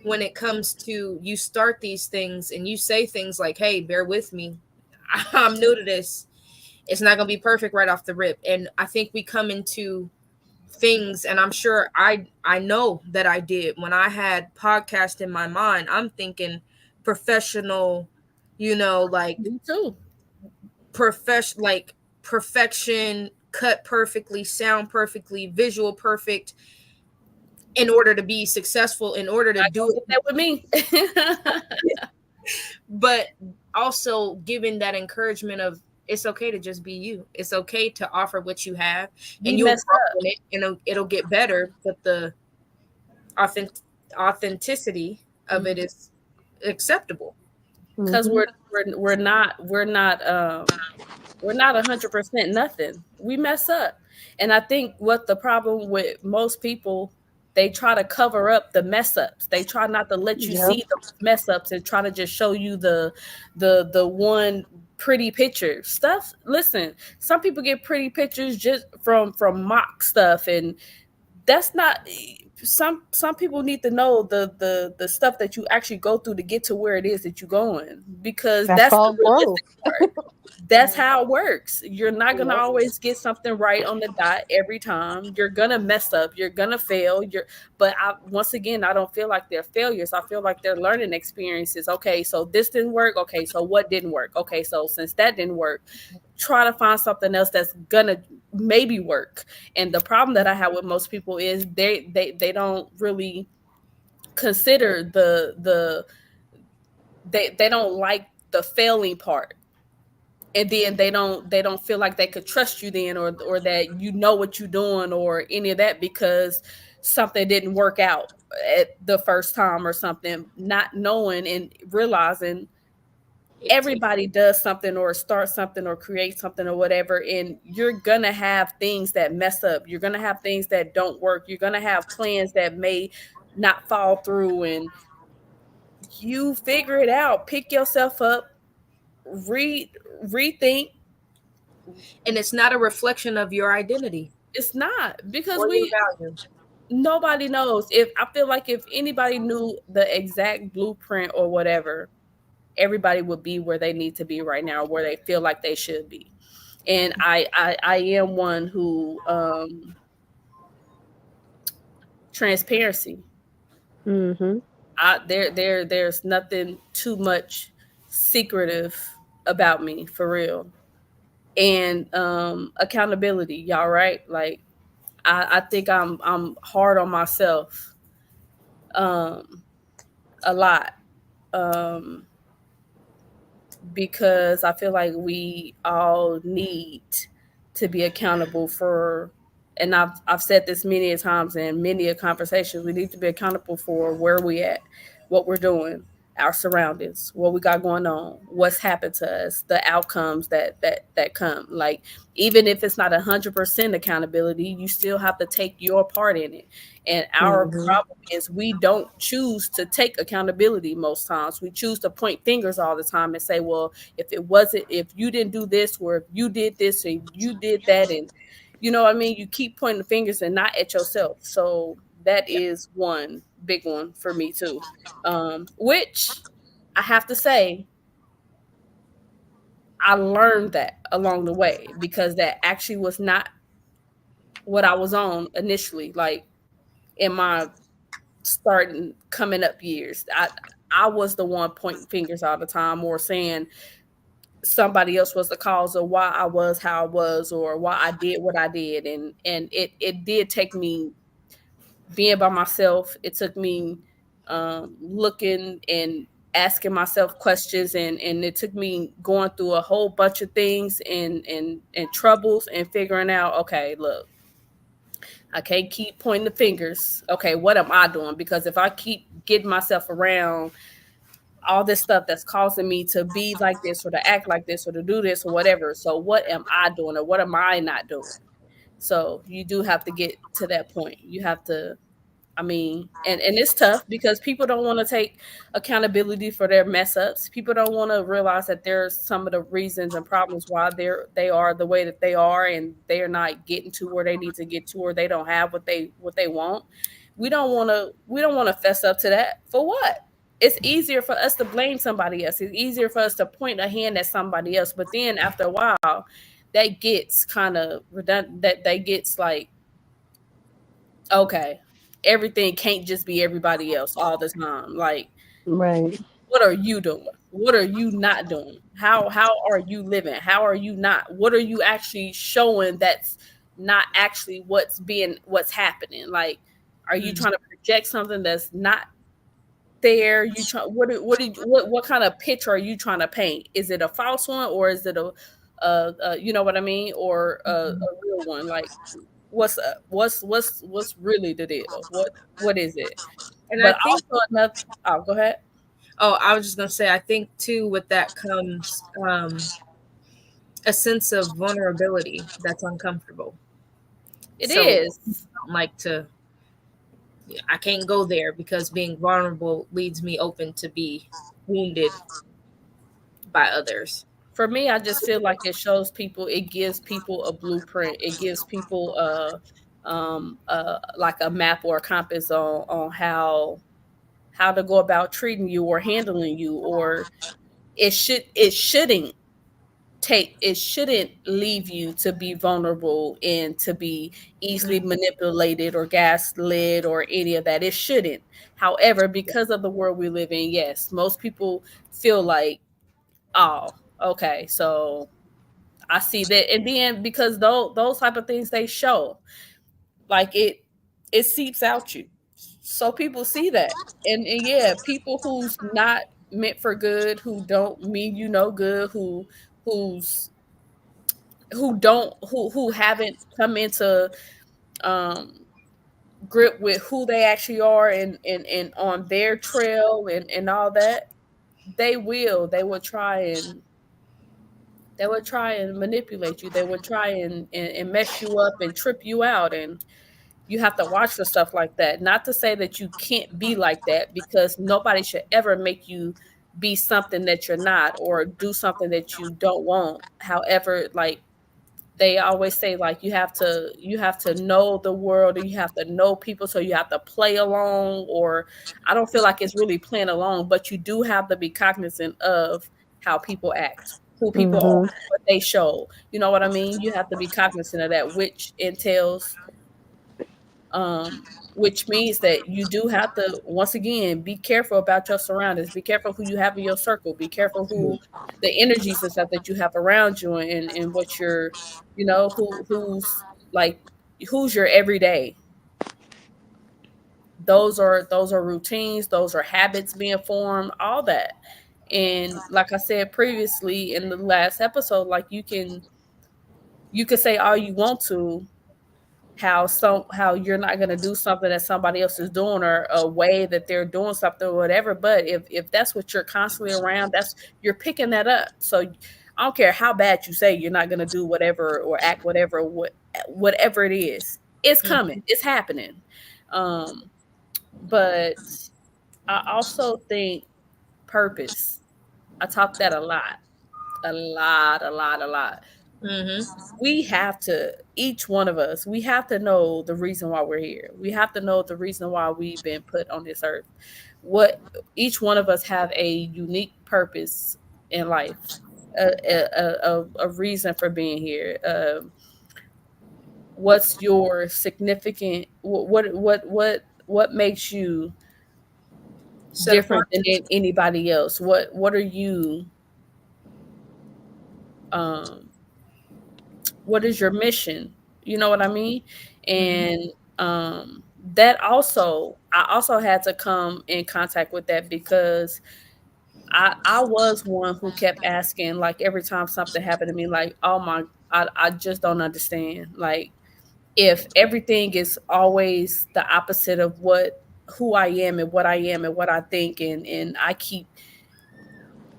when it comes to, you start these things and you say things like, hey, bear with me, I'm new to this, it's not going to be perfect right off the rip. And I think we come into things, and I'm sure I know that I did when I had podcast in my mind, I'm thinking professional, like Me too. perfection, cut perfectly, sound perfectly, visual perfect, in order to be successful, in order to I do don't get that with me. it. But also giving that encouragement of, it's okay to just be you. It's okay to offer what you have, We and you'll messed grow up. in it, and it'll get better. But the authenticity of it is acceptable. Because Mm-hmm. we're not 100% nothing. We mess up. And I think what the problem with most people, they try to cover up the mess ups. They try not to let you Yep. see the mess ups and try to just show you the one pretty picture stuff. Listen, some people get pretty pictures just from mock stuff, and that's not, some people need to know the stuff that you actually go through to get to where it is that you're going, because That's that's the called growth. realistic part. That's how it works. You're not gonna Yep. always get something right on the dot every time. You're gonna mess up. You're gonna fail. But once again, I don't feel like they're failures. I feel like they're learning experiences. Okay, so this didn't work. Okay, so what didn't work? Okay, so since that didn't work, try to find something else that's gonna maybe work. And the problem that I have with most people is they don't really consider they don't like the failing part, and then they don't feel like they could trust you then, or that you know what you're doing or any of that, because something didn't work out at the first time or something, not knowing and realizing It takes everybody does something or start something or create something or whatever, and you're gonna have things that mess up, you're gonna have things that don't work, you're gonna have plans that may not fall through, and you figure it out, pick yourself up, read, rethink. and it's not a reflection of your identity It's not, because or your we value. nobody knows. If I feel like if anybody knew the exact blueprint or whatever, everybody would be where they need to be right now, where they feel like they should be. And I am one who, transparency. Mm-hmm. There's nothing too much secretive about me, for real. And accountability, y'all, right? Like, I think I'm hard on myself, um a lot, um because I feel like we all need to be accountable for, and I've said this many a times in many a conversations, we need to be accountable for where we at, what we're doing, our surroundings, what we got going on, what's happened to us, the outcomes that come. Like, even if it's not 100% accountability, you still have to take your part in it. And our Mm-hmm. problem is we don't choose to take accountability most times. We choose to point fingers all the time and say, well, if you didn't do this, or if you did this, or you did that, and you know what I mean? You keep pointing the fingers and not at yourself. So that Yeah. is one big one for me too. Which I have to say, I learned that along the way, because that actually was not what I was on initially, like in my starting coming up years. I was the one pointing fingers all the time, or saying somebody else was the cause of why I was how I was, or why I did what I did. And it did take me being by myself. It took me looking and asking myself questions, and it took me going through a whole bunch of things and troubles, and figuring out, okay, look, I can't keep pointing the fingers. Okay, what am I doing? Because if I keep getting myself around all this stuff that's causing me to be like this, or to act like this, or to do this, or whatever, so what am I doing, or what am I not doing? So you do have to get to that point. You have to, I mean, and it's tough, because people don't want to take accountability for their mess ups. People don't want to realize that there's some of the reasons and problems why they are the way that they are, and they're not getting to where they need to get to, or they don't have what they want. We don't want to fess up to that. For what? It's easier for us to blame somebody else. It's easier for us to point a hand at somebody else. But then after a while, that gets kind of redundant. That gets like, okay, everything can't just be everybody else all the time. Like, Right. what are you doing? What are you not doing? How are you living? How are you not? What are you actually showing that's not actually what's happening? Like, are you Mm. trying to project something that's not there? You try what kind of picture are you trying to paint? Is it a false one, or is it you know what I mean, or a Mhm. real one? Like, what's up? What's really the deal? What is it? And I But think, also another. Oh, go ahead. oh, I was just gonna say, I think too, with that comes a sense of vulnerability that's uncomfortable. It So is. I don't like to. I can't go there because being vulnerable leads me open to be wounded by others. For me, I just feel like it shows people, it gives people a blueprint. It gives people like a map or a compass on how to go about treating you or handling you. Or it shouldn't leave you to be vulnerable and to be easily Mm. manipulated or gaslit or any of that. It shouldn't. However, because of the world we live in, yes, most people feel like, oh, okay, so I see that. And then because those type of things, they show, like, it seeps out you. So people see that. And yeah, people who's not meant for good, who don't mean you no good, who's who don't who haven't come into um grip with who they actually are, and on their trail, and all that, they will try and manipulate you. They will try and mess you up and trip you out. And you have to watch for stuff like that. Not to say that you can't be like that, because nobody should ever make you be something that you're not, or do something that you don't want. However, like, they always say, like, you have to know the world, and you have to know people, so you have to play along. Or I don't feel like it's really playing along, but you do have to be cognizant of how people act, who people Hmm. are, what they show. You know what I mean? You have to be cognizant of that, which entails which means that you do have to, once again, be careful about your surroundings. Be careful who you have in your circle. Be careful who the energies and stuff that you have around you, and what you're, like, who's your everyday. Those are routines. Those are habits being formed. All that. And like I said previously in the last episode, like, you can say all you want to, how you're not going to do something that somebody else is doing, or a way that they're doing something, or whatever. But if that's what you're constantly around, that's you're picking that up. So I don't care how bad you say you're not going to do whatever, or act whatever, whatever it is, it's coming, Mm. it's happening. But I also think purpose. I talk that a lot. Mm-hmm. We have to, each one of us, we have to know the reason why we're here. We have to know the reason why we've been put on this earth. What Each one of us have a unique purpose in life. a reason for being here. What's your significant? What makes you Set different apart. than anybody else? What are you? Um, what is your mission? You know what I mean? Mhm. And that also, I also had to come in contact with that because I was one who kept asking, like every time something happened to me, like, oh my, I just don't understand. Like, if everything is always the opposite of what who I am and what I am and what I think, and I keep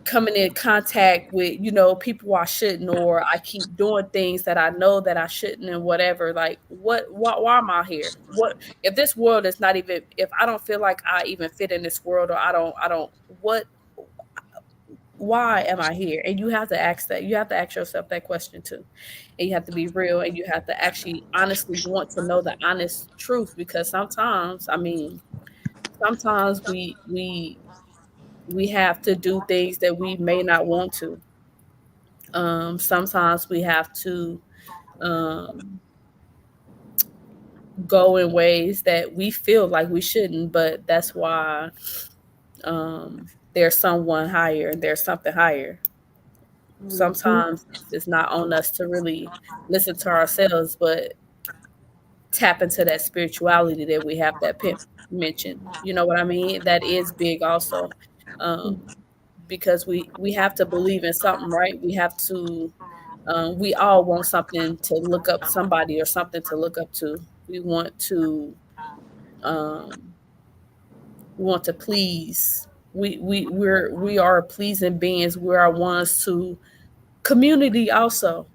coming in contact with, people I shouldn't, or I keep doing things that I know that I shouldn't, and whatever, like, why am I here? What if this world is not even, if I don't feel like I even fit in this world, or I don't what why am I here? And you have to ask that. You have to ask yourself that question too. And you have to be real, and you have to actually honestly want to know the honest truth, because sometimes, I mean, sometimes we have to do things that we may not want to. Sometimes we have to um go in ways that we feel like we shouldn't, but that's why there's someone higher and there's something higher. Mhm. Sometimes it's not on us to really listen to ourselves, but tap into that spirituality that we have, that Pimp mentioned. You know what I mean? That is big also. Um, because we have to believe in something, right? We have to we all want something to look up, somebody or something to look up to. We want to um we want to please. We are pleasing beings. We are ones to community also.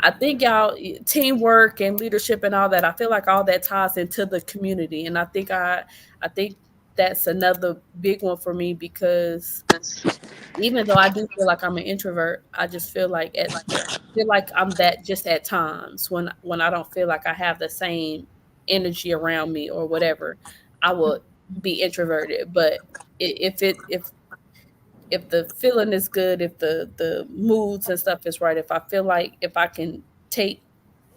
I think y'all, teamwork and leadership and all that, I feel like all that ties into the community. And I think that's another big one for me, because even though I do feel like I'm an introvert, I just feel like I'm that just at times when I don't feel like I have the same energy around me or whatever, I would be introverted. But if the feeling is good, if the moods and stuff is right, if I feel like if I can take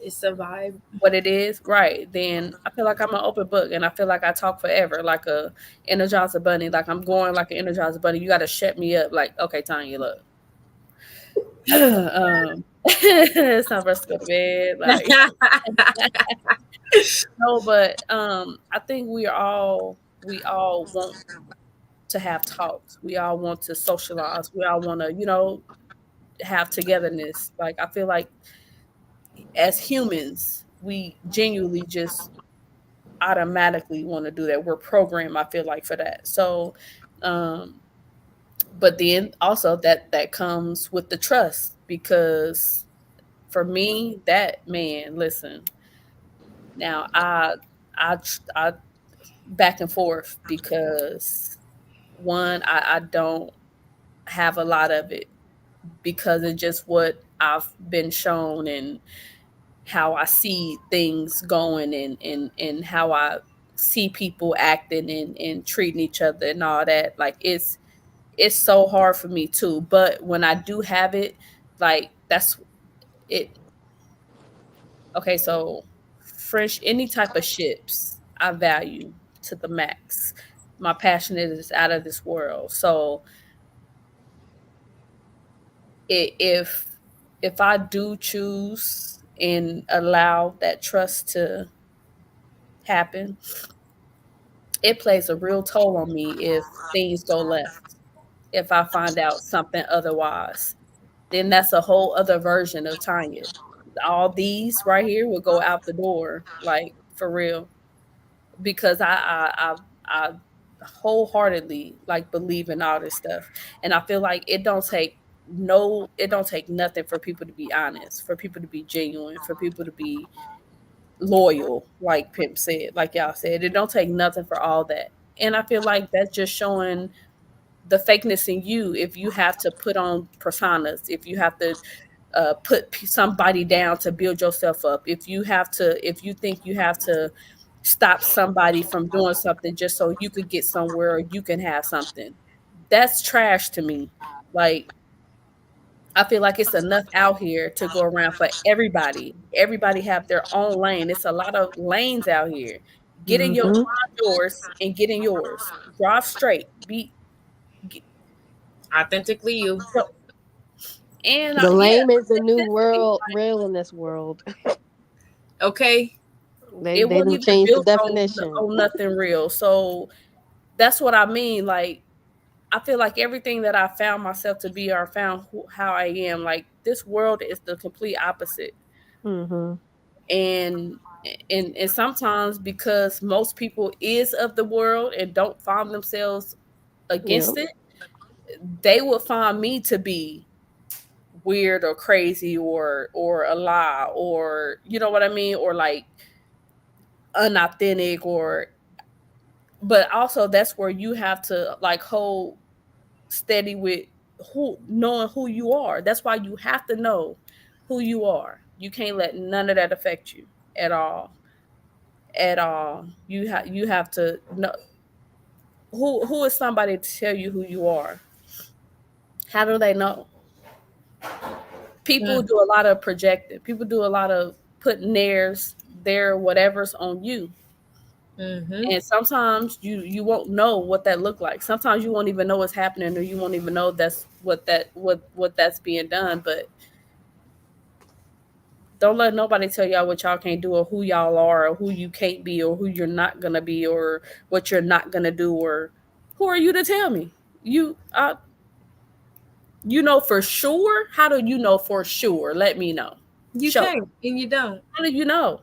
It's a vibe. what it is, right, then I feel like I'm an open book, and I feel like I talk forever, like a Energizer bunny. Like I'm going like an Energizer bunny. You got to shut me up. Like, okay, Tanya, look, it's time for us to go to bed. Like, no, but I think we all want to have talks. We all want to socialize. We all want to, have togetherness. Like I feel like as humans, we genuinely just automatically want to do that. We're programmed, I feel like, for that. So, um, but then also that comes with the trust, because for me, that man, listen, now I back and forth, because one, I don't have a lot of it, because of just what I've been shown, and how I see things going, and how I see people acting, and treating each other and all that. Like it's so hard for me too. But when I do have it, like that's it. Okay, so French, any type of ships I value to the max. My passion is out of this world. So if I do choose and allow that trust to happen, it plays a real toll on me if things go left. If I find out something otherwise, then that's a whole other version of Tanya. All these right here will go out the door, like for real, because I wholeheartedly like believe in all this stuff, and I feel like it don't take nothing for people to be honest, for people to be genuine, for people to be loyal, like Pimp said, like y'all said. It don't take nothing for all that. And I feel like that's just showing the fakeness in you. If you have to put on personas, if you have to put somebody down to build yourself up, if you think you have to stop somebody from doing something just so you could get somewhere or you can have something, that's trash to me. Like I feel like it's enough out here to go around for everybody. Everybody have their own lane. It's a lot of lanes out here. Get in your Mm-hmm. find yours and get in yours. Drive straight. Get, Authentically you. so- and The yeah, lame is the new authenticity, world, like, real in this world. Okay. They it they wasn't didn't even change the built definition. on nothing real. So that's what I mean. Like I feel like everything that I found myself to be or found how I am, like this world is the complete opposite. Mm-hmm. And and sometimes because most people is of the world and don't find themselves Yep. against it, they will find me to be weird or crazy or a lie or you know what I mean or like unauthentic or but also that's where you have to like hold steady with who knowing who you are. That's why you have to know who you are. You can't let none of that affect you at all. At all. You have to know who is somebody to tell you who you are. How do they know? People Mm. do a lot of projecting. People do a lot of putting their whatever's on you. Mm-hmm. And sometimes you won't know what that look like. Sometimes you won't even know what's happening or you won't even know that's what that's being done. But don't let nobody tell y'all what y'all can't do or who y'all are or who you can't be or who you're not gonna be or what you're not gonna do or who are you to tell me? You know for sure? How do you know for sure? Let me know. You Show. can't and you don't. How do you know?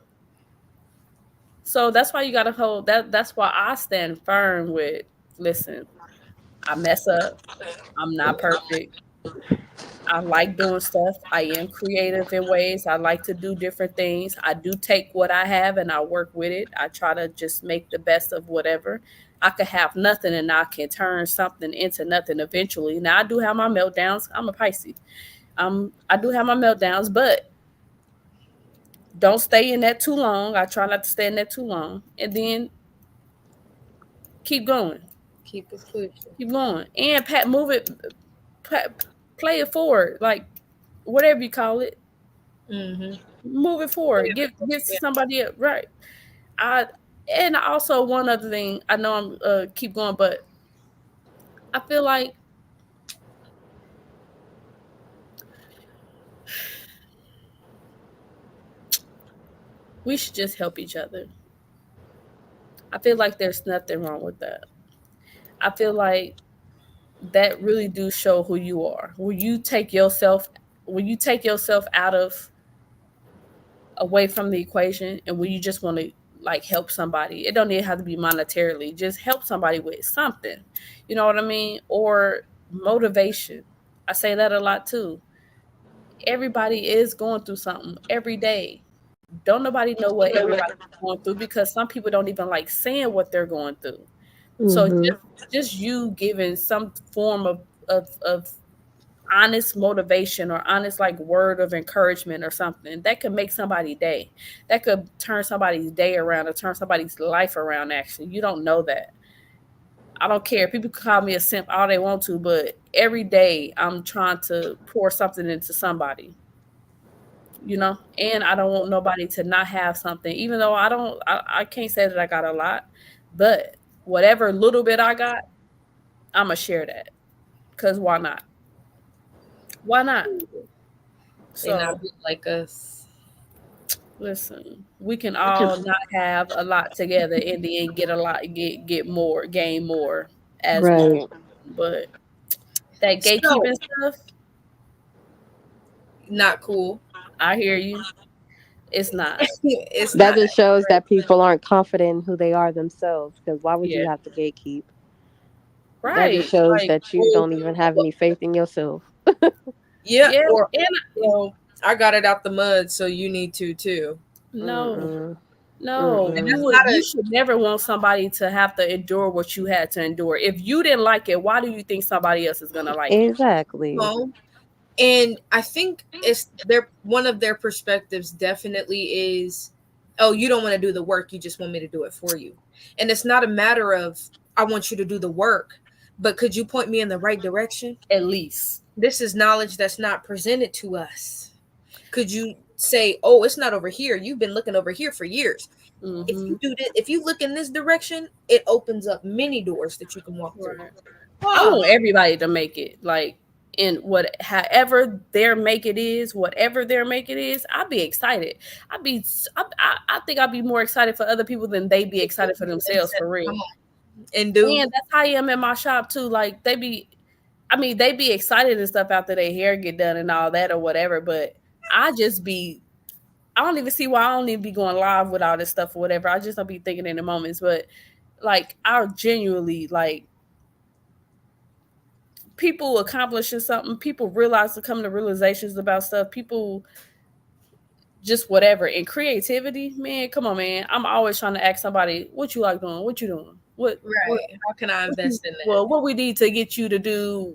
So that's why you gotta hold that. That's why I stand firm with listen, I mess up. I'm not perfect. I like doing stuff. I am creative in ways. I like to do different things. I do take what I have and I work with it. I try to just make the best of whatever. I could have nothing and I can turn something into nothing eventually. Now I do have my meltdowns. I'm a Pisces. I do have my meltdowns, but don't stay in that too long. I try not to stay in that too long. And then keep going. Keep it pushing. Keep going. And move it play it forward. Like whatever you call it. Mm-hmm. Move it forward. Get Yeah. somebody up. Right. I and also one other thing. I know I'm keep going, but I feel like we should just help each other. I feel like there's nothing wrong with that. I feel like that really do show who you are. When you take yourself out of away from the equation and when you just want to like help somebody, it don't even have to be monetarily, just help somebody with something, you know what I mean, or motivation. I say that a lot too. Everybody is going through something every day. Don't nobody know what everybody's going through because some people don't even like saying what they're going through. So Mm-hmm. just you giving some form of honest motivation or honest like word of encouragement or something that could make somebody's day, that could turn somebody's day around or turn somebody's life around. Actually, you don't know that. I don't care, people can call me a simp all they want to, but every day I'm trying to pour something into somebody, you know. And I don't want nobody to not have something, even though I can't say that I got a lot, but whatever little bit I got, I'm gonna share that because why not? Why not? They not So built like us. listen, we can all not have a lot together in the end, get a lot, get more, gain more as one. Right. But that So gatekeeping stuff, not cool. I hear you. It's not. It's That not. just shows that people aren't confident in who they are themselves. Because why would Yeah. you have to gatekeep? That just Right. shows Like, that you Or, don't even have any faith in yourself. yeah, yeah, or and I got it out the mud, so you need to too. no, Mm-mm. no, And Mm-mm. that's not you a should never want somebody to have to endure what you had to endure. If you didn't like it, why do you think somebody else is gonna like it? Exactly. no. And I think it's their one of their perspectives definitely is, oh, you don't want to do the work, you just want me to do it for you. And it's not a matter of I want you to do the work, but could you point me in the right direction? At least. this is knowledge that's not presented to us. Could you say, oh, it's not over here? You've been looking over here for years. If you do this, if you look in this direction, it opens up many doors that you can walk through. Right. I want everybody to make it, like, in however their make it is, whatever their make it is. I'd be excited. I think I'd be more excited for other people than they be excited for themselves, for real. And that's how I am in my shop too. Like, they be excited and stuff after their hair get done and all that or whatever. But I don't even see why I don't even be going live with all this stuff or whatever. I just don't be thinking in the moments. But like, I genuinely, like, people accomplishing something, people coming to realizations about stuff, people just whatever. And creativity, man, come on, man. I'm always trying to ask somebody, what you like doing? What you doing? What how can I invest in that? Well, what we need to get you to do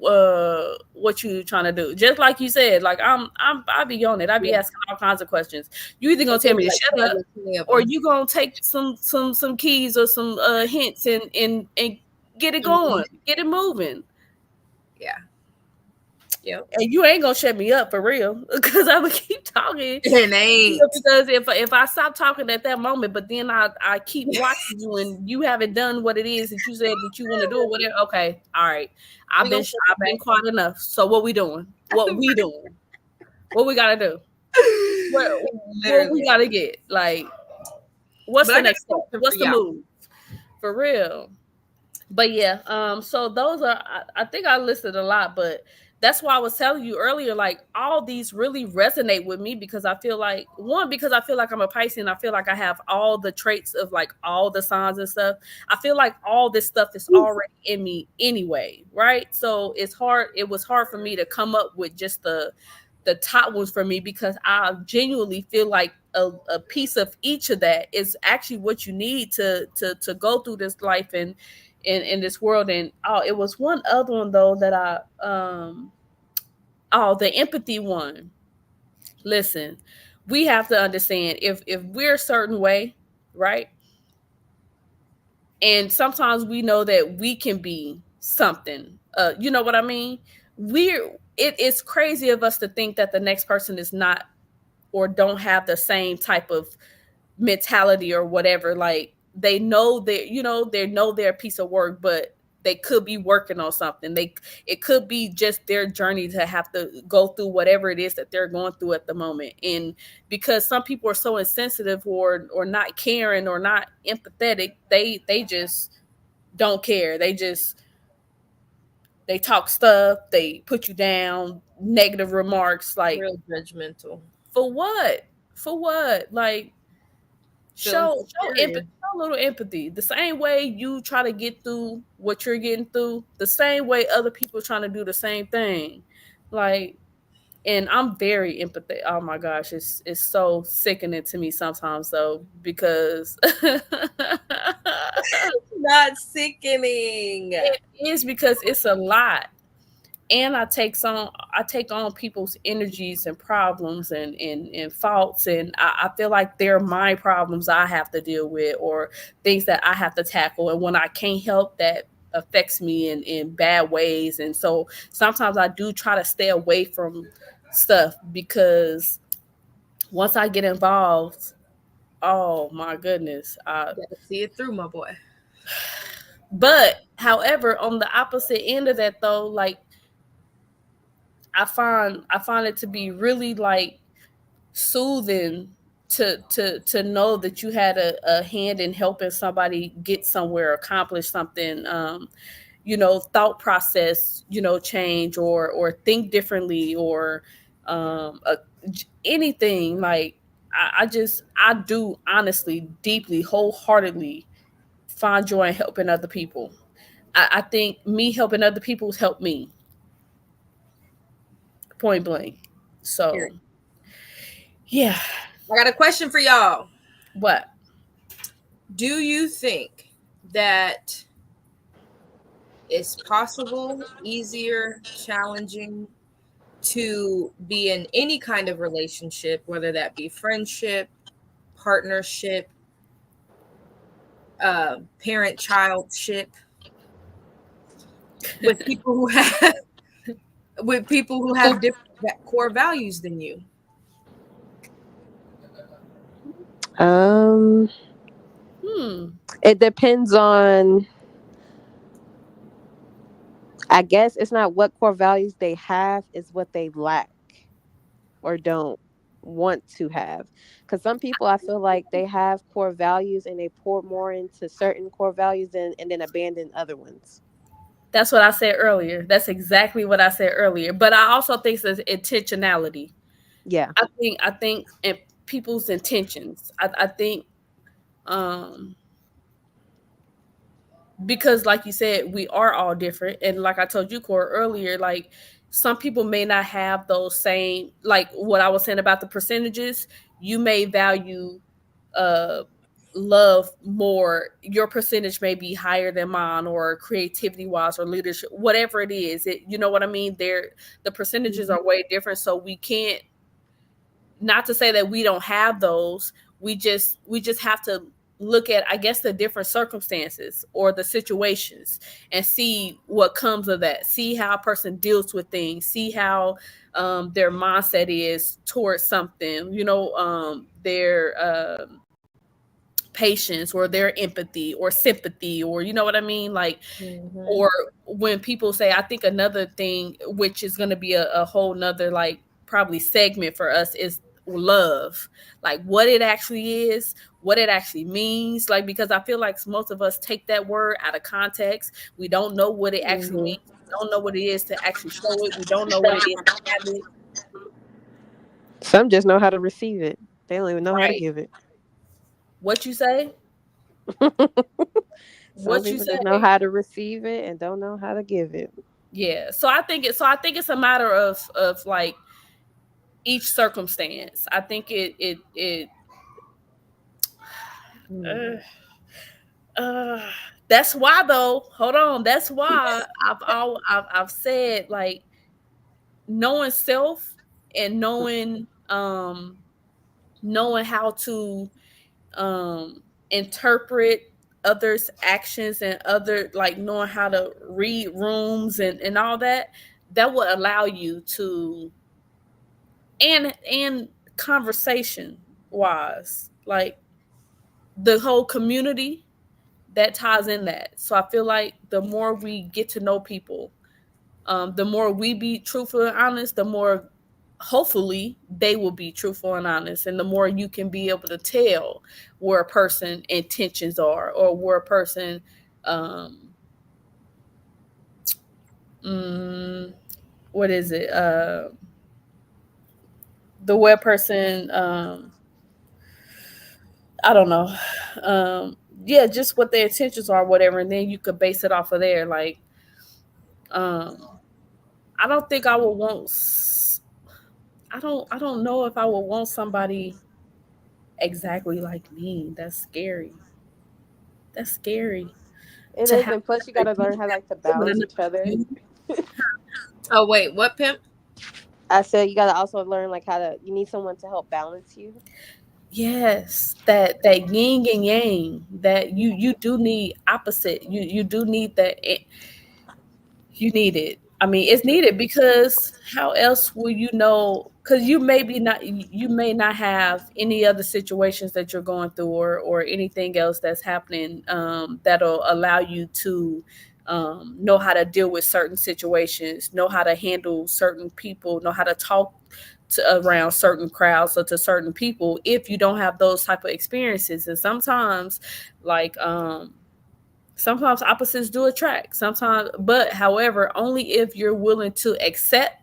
what you trying to do. Just like you said, like I be on it. I be asking all kinds of questions. You either gonna tell me to shut up, or you gonna take some keys or some hints and get it going, get it moving. Yeah. Yep. And you ain't gonna shut me up for real, because I would keep talking. And ain't. Because if I stop talking at that moment, but then I keep watching you and you haven't done what it is that you said that you want to do or whatever. Okay, all right. I've been quiet enough. So what we doing? What we doing? What we gotta do? What we gotta get? Like, what's the next step? What's the move? For real. But yeah, so those are, I think I listed a lot, but that's why I was telling you earlier, like, all these really resonate with me, because I feel like, because I feel like I'm a Pisces and I feel like I have all the traits of like all the signs and stuff. I feel like all this stuff is already in me anyway, right? So it was hard for me to come up with just the top ones for me, because I genuinely feel like a piece of each of that is actually what you need to go through this life and in this world. And it was one other one though that the empathy one. Listen, we have to understand, if we're a certain way, right? And sometimes we know that we can be something, you know what I mean? It's crazy of us to think that the next person is not, or don't have the same type of mentality or whatever. Like, they know that, they know they're a piece of work, but they could be working on something. It could be just their journey to have to go through whatever it is that they're going through at the moment. And because some people are so insensitive or not caring or not empathetic, they just don't care. They talk stuff, they put you down, negative remarks, like, real judgmental. For what? Like, show empathy, show a little empathy. The same way you try to get through what you're getting through, the same way other people are trying to do the same thing. Like, and I'm very empathetic. Oh my gosh, it's so sickening to me sometimes though, because not sickening. It is, because it's a lot. And I take on people's energies and problems and faults, and I feel like they're my problems I have to deal with, or things that I have to tackle. And when I can't help, that affects me in bad ways. And so sometimes I do try to stay away from stuff, because once I get involved, oh my goodness, I gotta see it through, my boy. But however, on the opposite end of that though, like, I find it to be really like soothing to know that you had a hand in helping somebody get somewhere, accomplish something, thought process, change or think differently, or anything. Like, I do honestly, deeply, wholeheartedly find joy in helping other people. I think me helping other people has helped me. Point blank. So, yeah. I got a question for y'all. What? Do you think that it's possible, easier, challenging to be in any kind of relationship, whether that be friendship, partnership, parent-child ship, with people who have with people who have different core values than you? Um, it depends on. I guess it's not what core values they have; it's what they lack or don't want to have. Because some people, I feel like they have core values and they pour more into certain core values and then abandon other ones. That's what I said earlier. That's exactly what I said earlier. But I also think it's intentionality. Yeah. I think in people's intentions. I think um because like you said, we are all different. And like I told you, Core, earlier, like some people may not have those same, like what I was saying about the percentages. You may value uh love more. Your percentage may be higher than mine, or creativity wise, or leadership, whatever it is. You know what I mean? The percentages are way different. So we can't, not to say that we don't have those. We just have to look at, I guess, the different circumstances or the situations, and see what comes of that, see how a person deals with things, see how their mindset is towards something, their patience, or their empathy or sympathy, or you know what I mean, like. Mm-hmm. Or when people say, I think another thing, which is going to be a whole nother, like, probably segment for us, is love, like what it actually is, what it actually means, like, because I feel like most of us take that word out of context. We don't know what it actually Mm-hmm. means. We don't know what it is to actually show it. We don't know what it is to have it. Some just know how to receive it. They don't even know how to Right. give it. What you say? Some What you people just know say? how to receive it and don't know how to give it. Yeah. So I think it's a matter of like each circumstance. I think it Mm. uh, Uh, that's why though. Hold on. That's why I've said, like, knowing self, and knowing how to interpret others' actions, and other, like, knowing how to read rooms, and all that, that will allow you to, and conversation wise, like, the whole community that ties in that. So I feel like the more we get to know people, the more we be truthful and honest, the more hopefully they will be truthful and honest, and the more you can be able to tell where a person intentions are, or where a person, um, mm, what is it? The where person, I don't know. Yeah, just what their intentions are, whatever, and then you could base it off of there. Like, um, I don't think I would want. I don't know if I would want somebody exactly like me. That's scary. That's scary It to is, have and plus you got to to do learn how that like to with balance another each other. you. Oh wait, what, pimp? I said you got to also learn like how to. You need someone to help balance you. Yes, that yin and yang. That you do need opposite. You do need that. You need it. I mean, it's needed, because how else will you know? Because you may not have any other situations that you're going through, or anything else that's happening, that'll allow you to know how to deal with certain situations, know how to handle certain people, know how to talk around certain crowds, or to certain people, if you don't have those type of experiences. And sometimes, like, sometimes opposites do attract. Sometimes, but however, only if you're willing to accept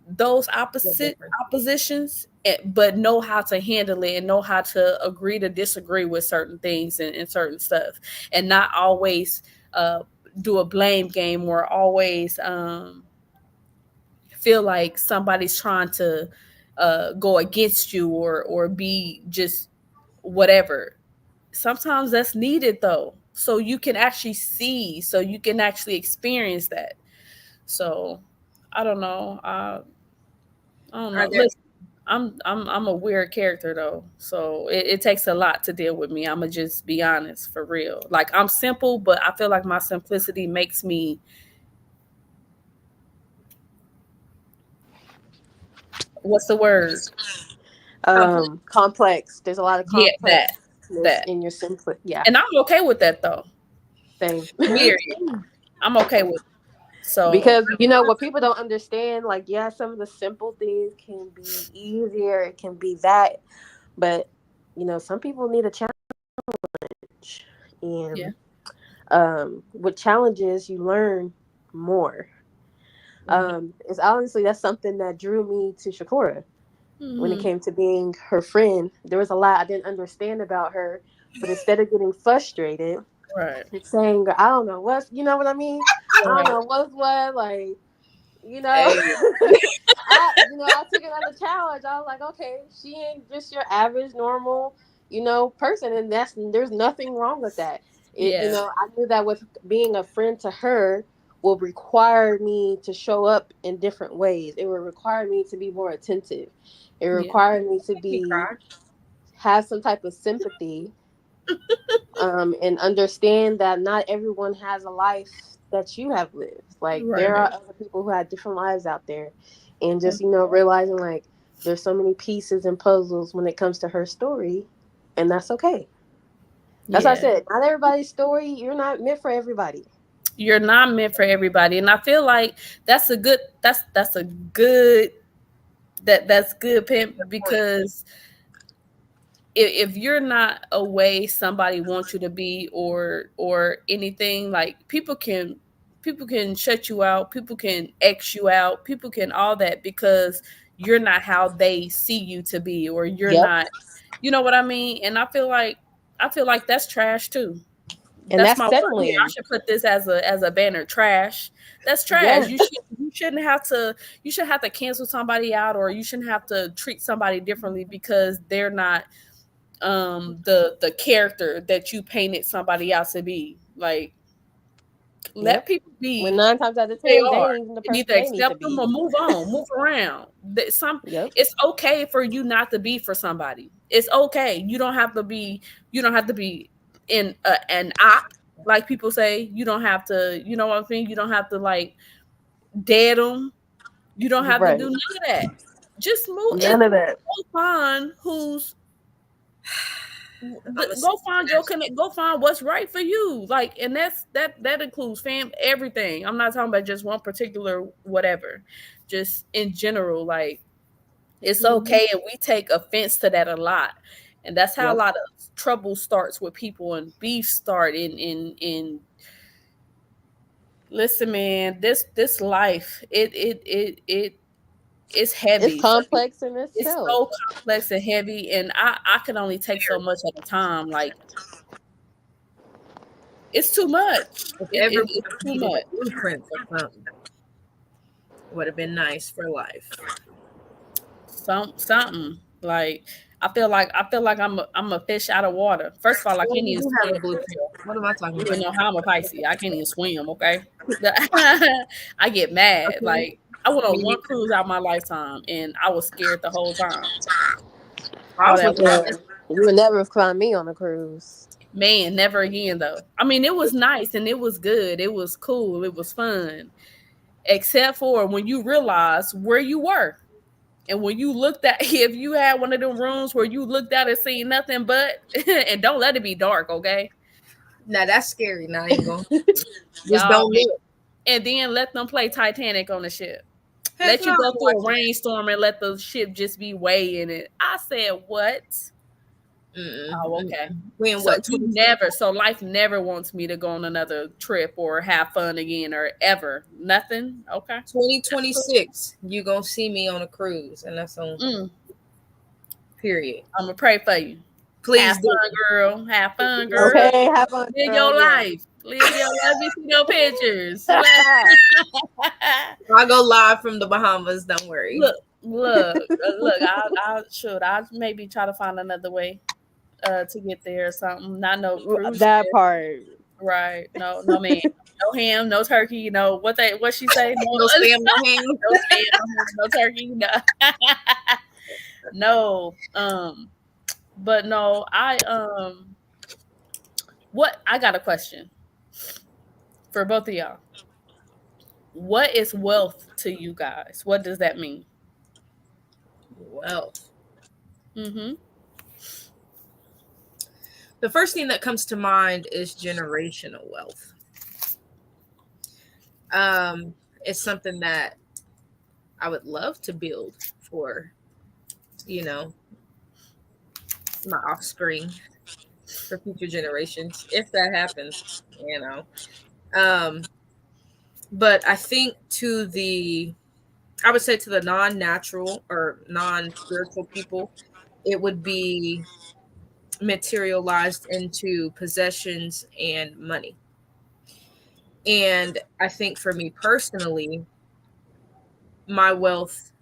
those Yeah, opposite different. oppositions, but know how to handle it, and know how to agree to disagree with certain things, and certain stuff, and not always uh, do a blame game, or always feel like somebody's trying to go against you, or be just whatever. Sometimes that's needed though, so you can actually see, so you can actually experience that. So I don't know. I don't Are know. there Listen, I'm a weird character though, so it takes a lot to deal with me. I'ma just be honest, for real. Like, I'm simple, but I feel like my simplicity makes me What's the word? Complex. There's a lot of Yeah, complexness that. in your simple. Yeah, And I'm okay with that though. same. Me Period. too. I'm okay with it. So Because you know what people don't understand, like yeah, some of the simple things can be easier. It can be that, but you know, some people need a challenge, yeah. and with challenges, you learn more. It's honestly that's something that drew me to Shakura when it Mm-hmm. came to being her friend. There was a lot I didn't understand about her, but instead of getting frustrated Right. and saying, I don't know what's, you know what I mean? I don't Right. know what's what, like, you know, Hey, I took it as a challenge. I was like, okay, she ain't just your average, normal, person. And there's nothing wrong with that. Yeah. I knew that with being a friend to her will require me to show up in different ways. It will require me to be more attentive. It Yeah. required me to make me cry. have some type of sympathy, and understand that not everyone has a life that you have lived. Like there Right. are other people who have different lives out there, and just realizing like there's so many pieces and puzzles when it comes to her story, and that's okay. That's what I Yeah. said. Not everybody's story. You're not meant for everybody. You're not meant for everybody. And I feel like that's a good that's good, Pimp, Good point. because if you're not a way somebody wants you to be or anything, like people can shut you out, people can X you out, people can all that because you're not how they see you to be, or you're Yep. not, you know what I mean? And I feel like that's trash too. And That's that's my word here. I settling. should put this as a banner. Trash. That's trash. Yeah. You shouldn't have to cancel somebody out, or you shouldn't have to treat somebody differently because they're not the character that you painted somebody else to be. Like, let Yep. people When be 9 times out of who they 10, they are ain't even the and person either they need to accept them be. or move on, move around. Yep. It's okay for you not to be for somebody. It's okay. You don't have to be in an op, like people say. You don't have to, you know what I mean? You don't have to like dead them. You don't You're have to right. do none of that. Just move. None It's of that. so fun who's I'm a go find your connect, go find what's right for you, like, and that includes everything. I'm not talking about just one particular whatever, just in general. Like, it's Mhm. okay, and we take offense to that a lot, and that's how a Yep. lot of trouble starts with people, and beef start in listen, man, this life, it's It's heavy for me. complex in It's itself. so complex and heavy, and I can only take so much at a time. Like, it's too much. If It's everyone too needed a much. blueprint for something, would have been nice for life. Something like I feel like I'm a fish out of water. First of all, I Well, can't you even do have swim. a blueprint. What am I talking You don't about? know how I'm a Pisces. I can't even swim. Okay, I get mad. Okay. Like, I went on Me one neither. cruise out my lifetime, and I was scared the whole time. I All was that with water. Yeah. You would never find me on a cruise. Man, never again though. I mean, it was nice and it was good. It was cool. It was fun. Except for when you realize where you were. And when you looked at, if you had one of them rooms where you looked out and seen nothing but, and don't let it be dark, okay? Now that's scary. Now I ain't going. Just Y'all, don't look. and then let them play Titanic on the ship. Heck Let no, you go I'm through a watching. rainstorm and let the ship just be way in it. I said, what? Mm-mm, Oh, okay. mm-mm. We in So what, so life never wants me to go on another trip or have fun again or ever. Nothing. Okay. 2026? You gonna see me on a cruise, and that's on Mm, period. I'm gonna pray for you. Please Have do. fun, girl. Have fun, girl. Okay, have fun, Live girl. your Yeah. life. Live your life. Let me see your pictures. I'll go live from the Bahamas. Don't worry. look, look. I'll maybe try to find another way to get there or something. Not no cruise That ship. part. Right. No, no man. No ham, no turkey, what she say? No, No spam, no ham. no spam, no turkey, no. No. But no, I got a question for both of y'all. What is wealth to you guys? What does that mean? Wealth. Mm-hmm. The first thing that comes to mind is generational wealth. It's something that I would love to build for, you know, my offspring, for future generations, if that happens, you know. Um, but I think I would say to the non-natural or non-spiritual people, it would be materialized into possessions and money. And I think for me personally, my wealth.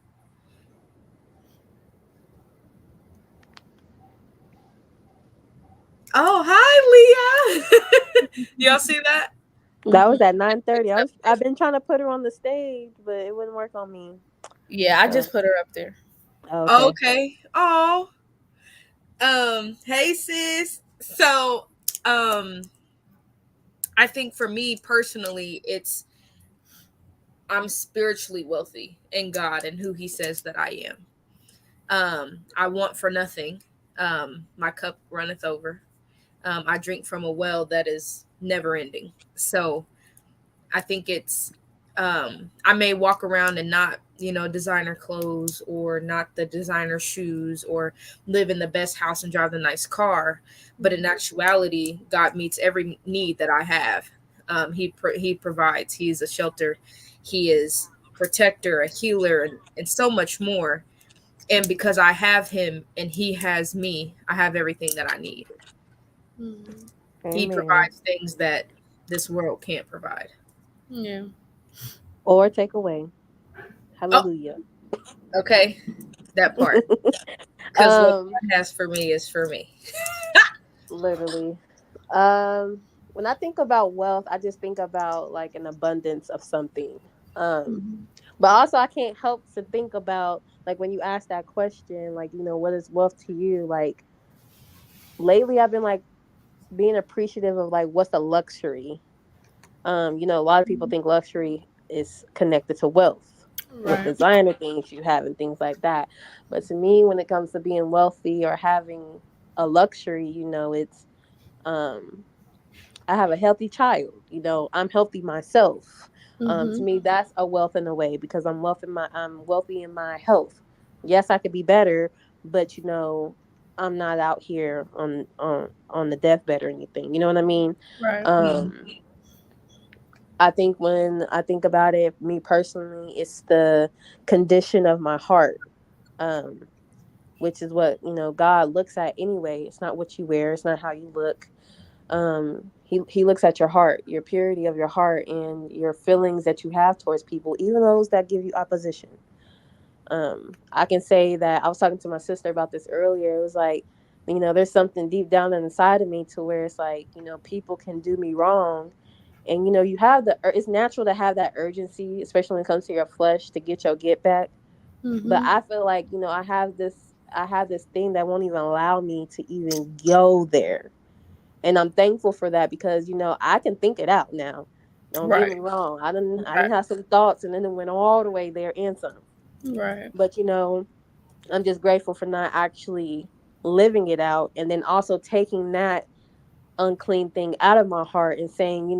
Oh, hi, Leah. Y'all see that? That was at 9:30. I've been trying to put her on the stage, but it wouldn't work on me. Yeah, I So just put her up there. okay. Okay. Oh. Hey sis. So, um, I think for me personally, I'm spiritually wealthy in God and who He says that I am. I want for nothing. My cup runneth over. I drink from a well that is never ending. So I think I may walk around and not, designer clothes or not the designer shoes or live in the best house and drive the nice car. But in actuality, God meets every need that I have. He provides. He's a shelter. He is protector, a healer, and so much more. And because I have him and he has me, I have everything that I need. Mm-hmm. He Amen. provides things that this world can't provide. Yeah. Or take away. Oh, Hallelujah. okay. That part. Because what um, God has for me is for me. literally. When I think about wealth, I just think about like an abundance of something. Um, Mm-hmm. but also I can't help to think about like when you ask that question, like, what is wealth to you? Like lately I've been like being appreciative of like what's a luxury. A lot of people think luxury is connected to wealth, with Right. designer things you have and things like that. But to me, when it comes to being wealthy or having a luxury, it's um I have a healthy child. I'm healthy myself. To Mm-hmm. me, that's a wealth in a way because I'm wealthy in my health. Yes, I could be better, but I'm not out here on the deathbed or anything. You know what I mean? Right. Um, I think when I think about it, me personally, it's the condition of my heart. Um, which is what God looks at anyway. It's not what you wear. It's not how you look. He looks at your heart, your purity of your heart, and your feelings that you have towards people, even those that give you opposition. I can say that I was talking to my sister about this earlier. It was like, there's something deep down inside of me to where it's like, people can do me wrong, and you have it's natural to have that urgency, especially when it comes to your flesh, to get your get back. But Mm-hmm. I feel like I have this thing that won't even allow me to even go there, and I'm thankful for that because I can think it out now. Don't get Right. me wrong. I didn't Right. have some thoughts and then it went all the way there and some. Right. But I'm just grateful for not actually living it out and then also taking that unclean thing out of my heart and saying,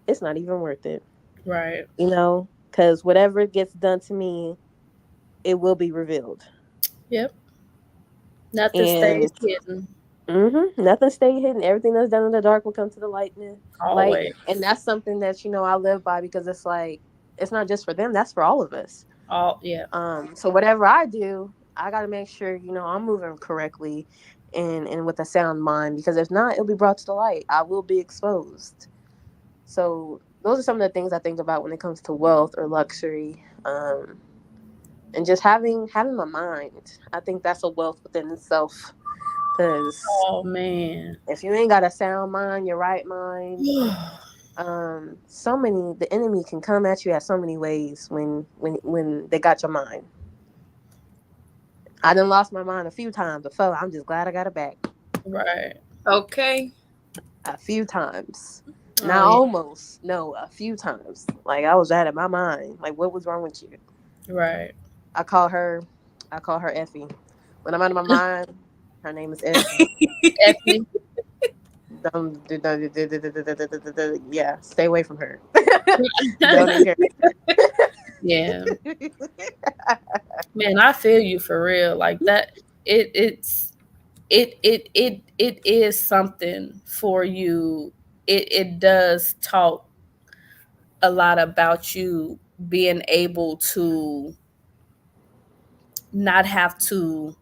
it's not even worth it. Right. Because whatever gets done to me, it will be revealed. Yep. Nothing stays And hidden. nothing stay hidden. Everything that's done in the dark will come to the light. Always. And that's something that I live by because it's like it's not just for them. That's for all of us. All. Yeah. So whatever I do, I got to make sure I'm moving correctly and with a sound mind because if not, it'll be brought to the light. I will be exposed. So those are some of the things I think about when it comes to wealth or luxury. And just having my mind. I think that's a wealth within itself. Because Oh man. if you ain't got a sound mind, your right mind, the enemy can come at you at so many ways when they got your mind. I done lost my mind a few times before. I'm just glad I got it back. Right. Okay. A few times. Oh Not yeah. almost. No, a few times. Like I was out of my mind. Like what was wrong with you? Right. I called her I call her Effie. When I'm out of my mind, her name is Effie. Effie. Yeah, stay away from her. Don't encourage Yeah. her. Man, I feel you for real. Like that it's it is something for you. It does talk a lot about you being able to not have to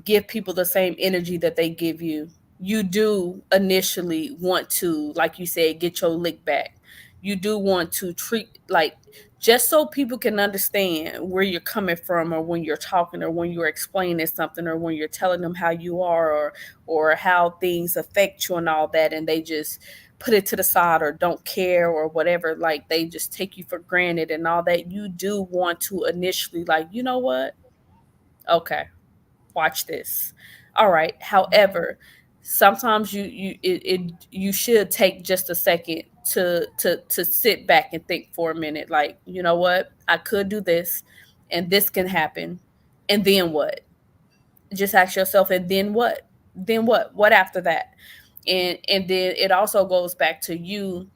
give people the same energy that they give you. You do initially want to, like you said, get your lick back. You do want to treat like just so people can understand where you're coming from, or when you're talking, or when you're explaining something, or when you're telling them how you are, or how things affect you and all that, and they just put it to the side or don't care or whatever, like they just take you for granted and all that. You do want to initially, like, you know what, okay, watch this. All right. However, sometimes you should take just a second to sit back and think for a minute. Like, you know what? I could do this, and this can happen, and then what? Just ask yourself, and then what? Then what? What after that? And then it also goes back to you,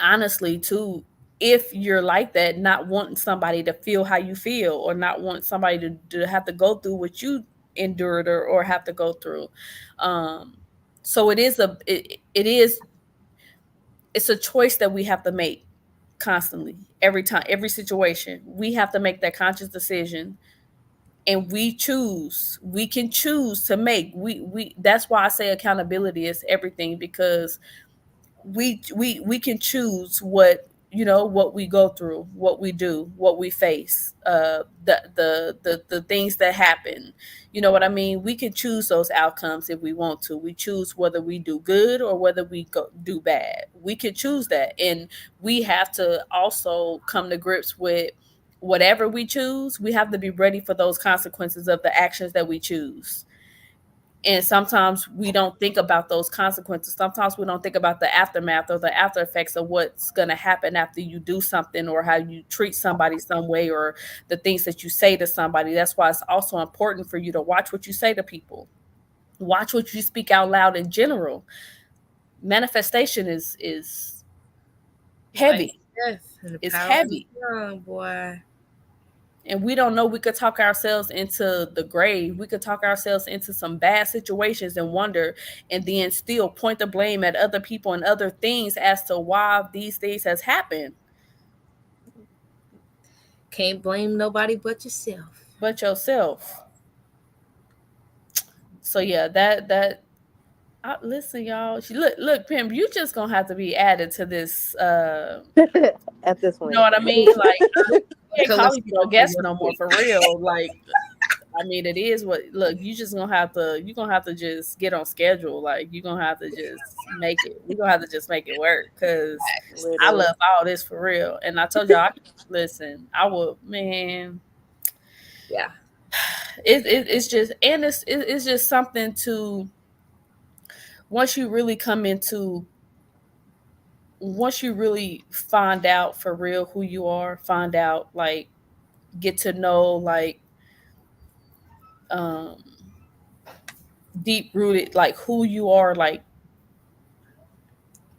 honestly, too, if you're like that, not wanting somebody to feel how you feel, or not want somebody to have to go through what you endured, or have to go through. um so it is, it's a choice that we have to make constantly, every time, every situation. We have to make that conscious decision, and we can choose to make, we that's why I say accountability is everything, because we can choose what, you know, what we go through, what we do, what we face, the things that happen. You know what I mean? We can choose those outcomes if we want to. We choose whether we do good or whether we do bad. We can choose that, and we have to also come to grips with whatever we choose. We have to be ready for those consequences of the actions that we choose. And sometimes we don't think about those consequences. Sometimes we don't think about the aftermath or the after effects of what's going to happen after you do something, or how you treat somebody some way, or the things that you say to somebody. That's why it's also important for you to watch what you say to people. Watch what you speak out loud in general. Manifestation is Life heavy. and death and the It's power of the heavy. tongue, boy. And we don't know, we could talk ourselves into the grave. We could talk ourselves into some bad situations and wonder, and then still point the blame at other people and other things as to why these things has happened. Can't blame nobody but yourself. But yourself. So yeah, that listen, y'all. Look, Pim, you just gonna have to be added to this. At this You know point. what I mean? Like, we ain't calling you no guest no more, Holistic. for real. Like, I mean, it is what. Look, you just gonna have to. You gonna have to just get on schedule. Like, you gonna have to just make it. We gonna have to just make it work, because I Literally. love all this for real. And I told y'all, listen, I will, man. Yeah. It's just, and it's just something to, once you really come into, once you really find out for real who you are, find out, like, get to know, like, um deep rooted, like, who you are, like,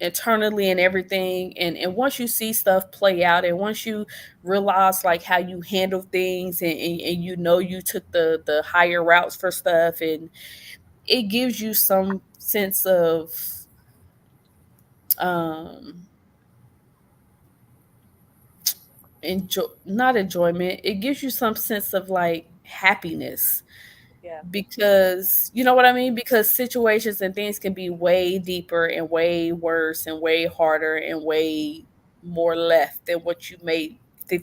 internally and everything. And once you see stuff play out, and once you realize, like, how you handle things, and you know, you took the higher routes for stuff, and it gives you some sense of, um enjoy, not enjoyment, it gives you some sense of, like, happiness, Yeah. because you know what I mean, because situations and things can be way deeper and way worse and way harder and way more left than what you may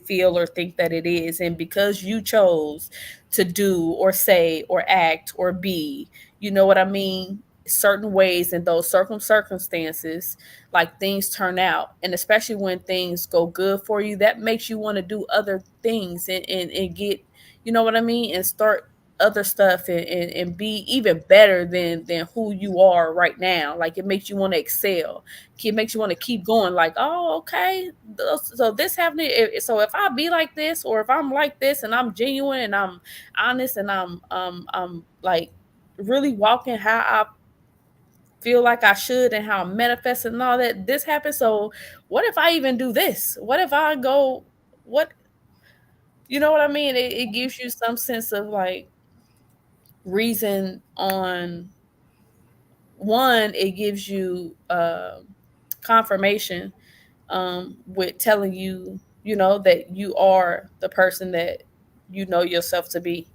feel or think that it is. And because you chose to do or say or act or be, you know what I mean, certain ways in those circumstances, like, things turn out. And especially when things go good for you, that makes you want to do other things, and get, you know what I mean, and start other stuff and be even better than who you are right now. Like it makes you want to excel. It makes you want to keep going. Like, oh, okay, so this happening. So if I be like this, or if I'm like this, and I'm genuine and I'm honest and I'm like really walking how I feel like I should and how I'm manifesting and all that, this happens. So what if I even do this? What if I go? What, you know what I mean? It gives you some sense of like reason on one. It gives you confirmation with telling you, you know, that you are the person that you know yourself to be.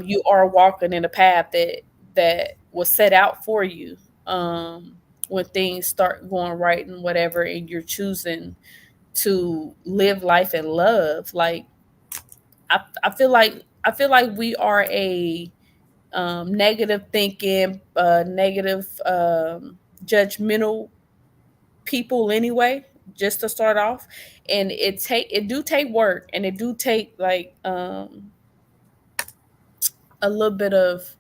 You are walking in a path that was set out for you. When things start going right and whatever, and you're choosing to live life and love, like I feel like we are a negative thinking, negative, judgmental people anyway. Just to start off, and it do take work, and it do take like a little bit of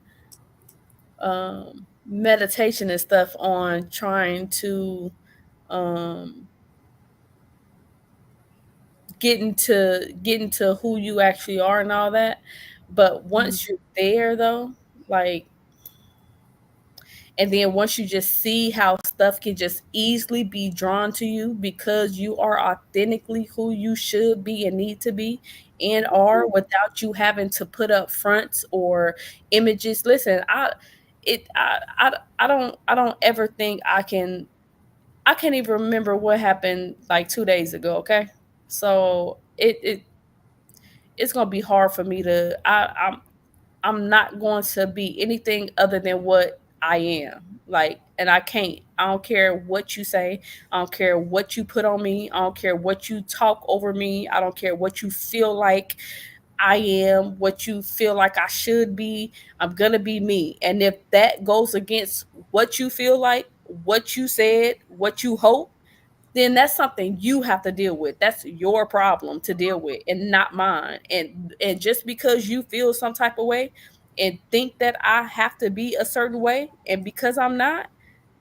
meditation and stuff on trying to um, get into who you actually are and all that. But once you're there, though, like, and then once you just see how stuff can just easily be drawn to you because you are authentically who you should be and need to be and are, without you having to put up fronts or images. Listen, I don't ever think I can't even remember what happened like 2 days ago, okay? So it's gonna be hard for me to I'm not going to be anything other than what I am. Like, and I can't. I don't care what you say. I don't care what you put on me. I don't care what you talk over me. I don't care what you feel like I am, what you feel like I should be. I'm going to be me. And if that goes against what you feel like, what you said, what you hope, then that's something you have to deal with. That's your problem to deal with and not mine. And just because you feel some type of way and think that I have to be a certain way, and because I'm not,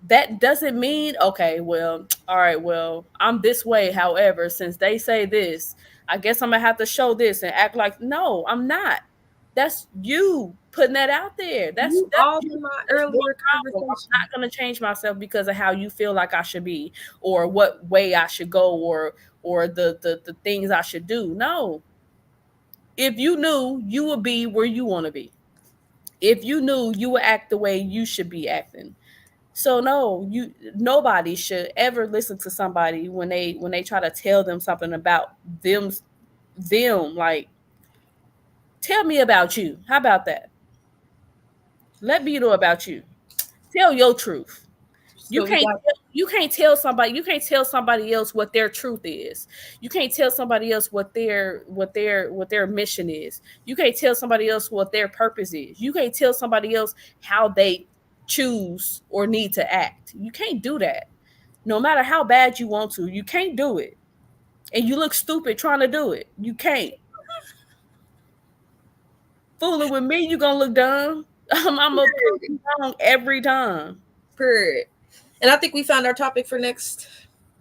that doesn't mean, okay, well, all right, well, I'm this way. However, since they say this, I guess I'm gonna have to show this and act like, no, I'm not. That's you putting that out there. You That's all you. in my That's your earlier problem. I'm conversation. not gonna change myself because of how you feel like I should be, or what way I should go, or the things I should do. No. If you knew, you would be where you want to be. If you knew, you would act the way you should be acting. So no, nobody should ever listen to somebody when they try to tell them something about them, like, tell me about you. How about that? Let me know about you. Tell your truth. You So we can't got you can't tell somebody else what their truth is. You can't tell somebody else what their mission is. You can't tell somebody else what their purpose is. You can't tell somebody else how they choose or need to act. You can't do that. No matter how bad you want to, you can't do it. And you look stupid trying to do it. You can't. Fooling with me, you gonna look dumb. I'm a prove you wrong every time. period. And I think we found our topic for next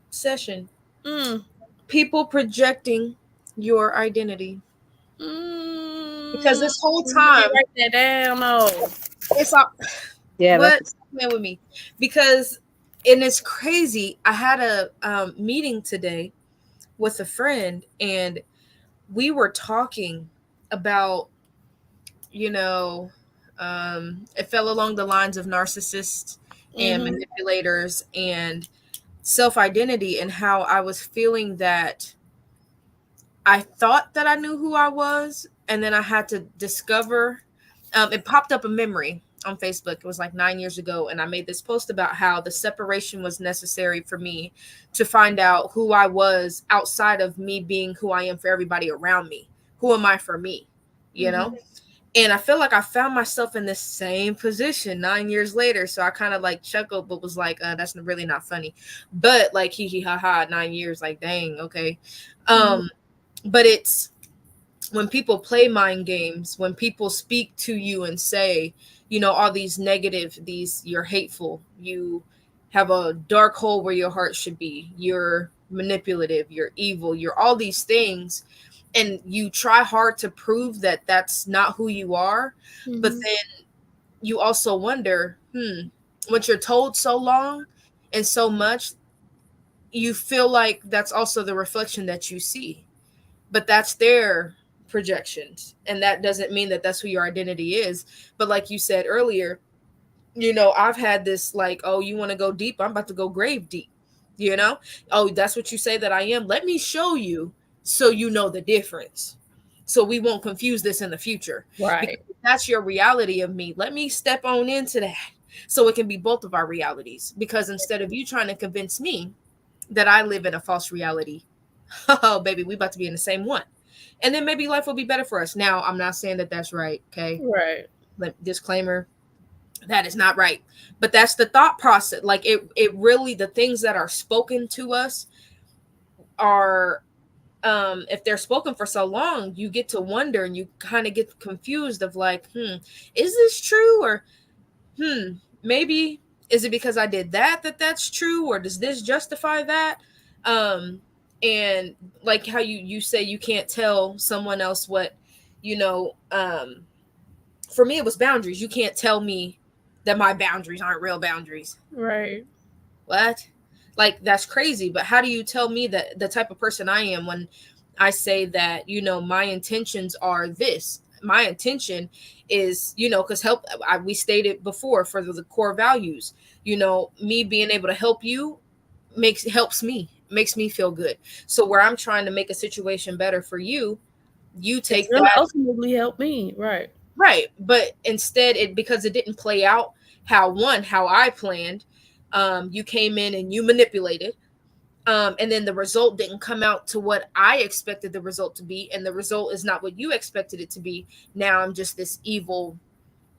session. Mm. People projecting your identity. Because Mm, this whole let me time, write that down. No. it's all Yeah, what that's man with me. Because and it's crazy. I had a meeting today with a friend, and we were talking about, you know, it fell along the lines of narcissists and Mm-hmm. manipulators and self identity, and how I was feeling that I thought that I knew who I was, and then I had to discover. It popped up a memory on Facebook. It was like 9 years ago, and I made this post about how the separation was necessary for me to find out who I was outside of me being who I am for everybody around me. Who am I for me? You Mm-hmm. know? And I feel like I found myself in this same position 9 years later. So I kind of like chuckled, but was like, that's really not funny. But like, hee hee ha ha, 9 years, like, dang, okay. Mm-hmm. But it's when people play mind games, when people speak to you and say, all these negative, you're hateful, you have a dark hole where your heart should be, you're manipulative, you're evil, you're all these things, and you try hard to prove that that's not who you are, but then you also wonder, once you're told so long and so much, you feel like that's also the reflection that you see, but that's their projections, and that doesn't mean that that's who your identity is. But like you said earlier, I've had this, like, oh, you want to go deep, I'm about to go grave deep. Oh, that's what you say that I am, let me show you, so you know the difference, so we won't confuse this in the future. Right. Because that's your reality of me, let me step on into that, so it can be both of our realities. Because instead of you trying to convince me that I live in a false reality, oh baby, we about to be in the same one, and then maybe life will be better for us. Now, I'm not saying that that's right, okay? Right. Disclaimer, that is not right, but that's the thought process. Like, it really, the things that are spoken to us are, if they're spoken for so long, you get to wonder, and you kind of get confused of like, is this true? Or maybe, is it because I did that's true, or does this justify that? And like how you say you can't tell someone else what, for me it was boundaries. You can't tell me that my boundaries aren't real boundaries. Right. What? Like, that's crazy. But how do you tell me that the type of person I am when I say that, my intentions are this? My intention is, because we stated before, for the core values, me being able to help you helps me, makes me feel good. So where I'm trying to make a situation better for you, you take It's gonna that. ultimately help me. Right. Right. But instead, because it didn't play out how I planned, you came in and you manipulated, and then the result didn't come out to what I expected the result to be, and the result is not what you expected it to be. Now I'm just this evil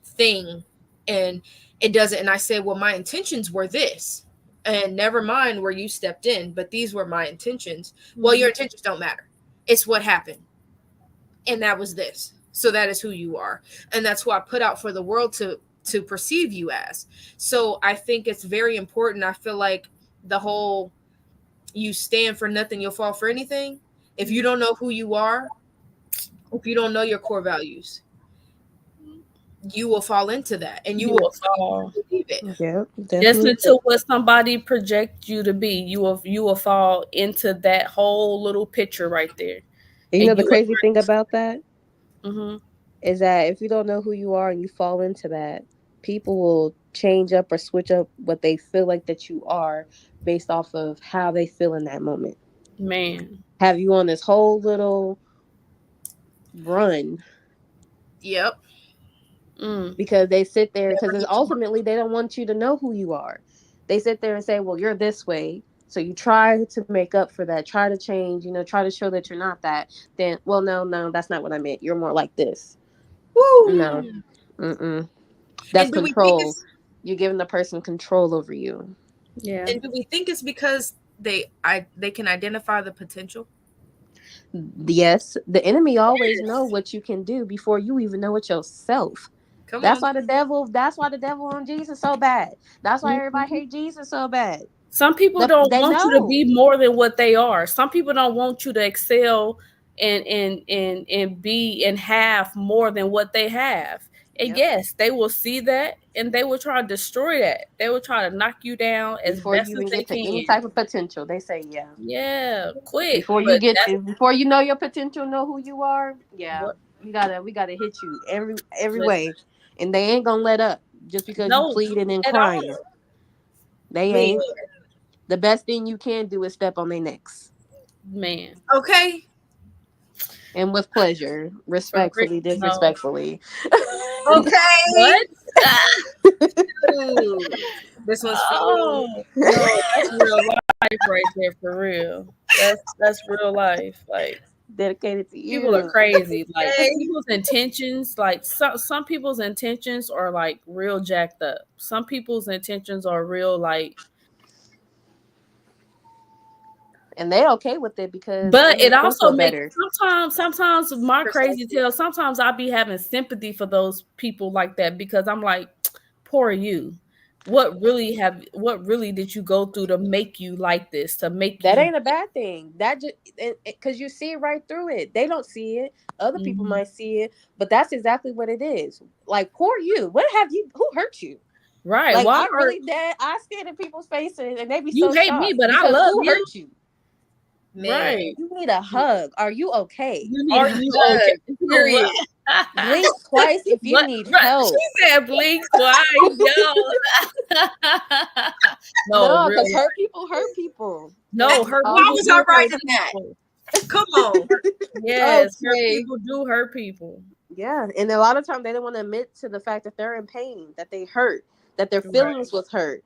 thing, and it doesn't. And I said, well, my intentions were this, and never mind where you stepped in, but these were my intentions. Well, your intentions don't matter. It's what happened, and that was this. So that is who you are, and that's who I put out for the world to perceive you as. So I think it's very important. I feel like the whole, you stand for nothing, you'll fall for anything. If you don't know who you are, if you don't know your core values, you will fall into that, and you will fall. believe it. Yeah, Just until what somebody projects you to be, you will fall into that whole little picture right there. You know, the crazy thing about that is that if you don't know who you are and you fall into that, people will change up or switch up what they feel like that you are based off of how they feel in that moment. Man, have you on this whole little run. Yep. Because they sit there, because ultimately they don't want you to know who you are. They sit there and say, well, you're this way, so you try to make up for that, try to change, try to show that you're not that. Then, well, no, that's not what I meant, you're more like this. Woo. No. That's control. You're giving the person control over you. Yeah. And do we think it's because they can identify the potential? Yes, the enemy always know what you can do before you even know it yourself. That's why the devil on Jesus so bad. That's why everybody hate Jesus so bad. Some people don't want you to be more than what they are. Some people don't want you to excel and be and have more than what they have. And yes, they will see that and they will try to destroy that. They will try to knock you down as before best you even as they get to can. any type of potential. They say, yeah, quick. Before you know your potential, know who you are. Yeah, we gotta hit you every way, and they ain't gonna let up just because you pleading and crying. All. They ain't. The best thing you can do is step on their necks. Man. Okay. And with pleasure, respectfully, disrespectfully. Okay. What? This one's no, that's real life right there, for real. That's real life. Like, dedicated to you. People are crazy. Like, people's intentions, like some people's intentions are like real jacked up. Some people's intentions are real like and they okay with it because But it makes them also feel makes better. sometimes my crazy Precisely. tale, sometimes I be having sympathy for those people like that because I'm like, poor you. What really did you go through to make you like this? To make That you ain't a bad thing. That just because you see right through it. They don't see it. Other people Mhm. might see it, but that's exactly what it is. Like, poor you. What have you? Who hurt you? Right. Like, Well, I'm really dead. I stand in people's faces, and they be you so hate me, shocked but I because love who you. hurt you? Man, Right. You need a hug. Are you okay? You need are a you hug. okay? Period. Blink twice if you What? need Right. help. She said blink twice, yo. No, No, because really. hurt people hurt people. No, And hurt all Why people you was I do do hurt writing that? people. Come on. Yes, hurt Okay. people do hurt people. Yeah, and a lot of times they don't want to admit to the fact that they're in pain, that they hurt, that their Right. feelings was hurt.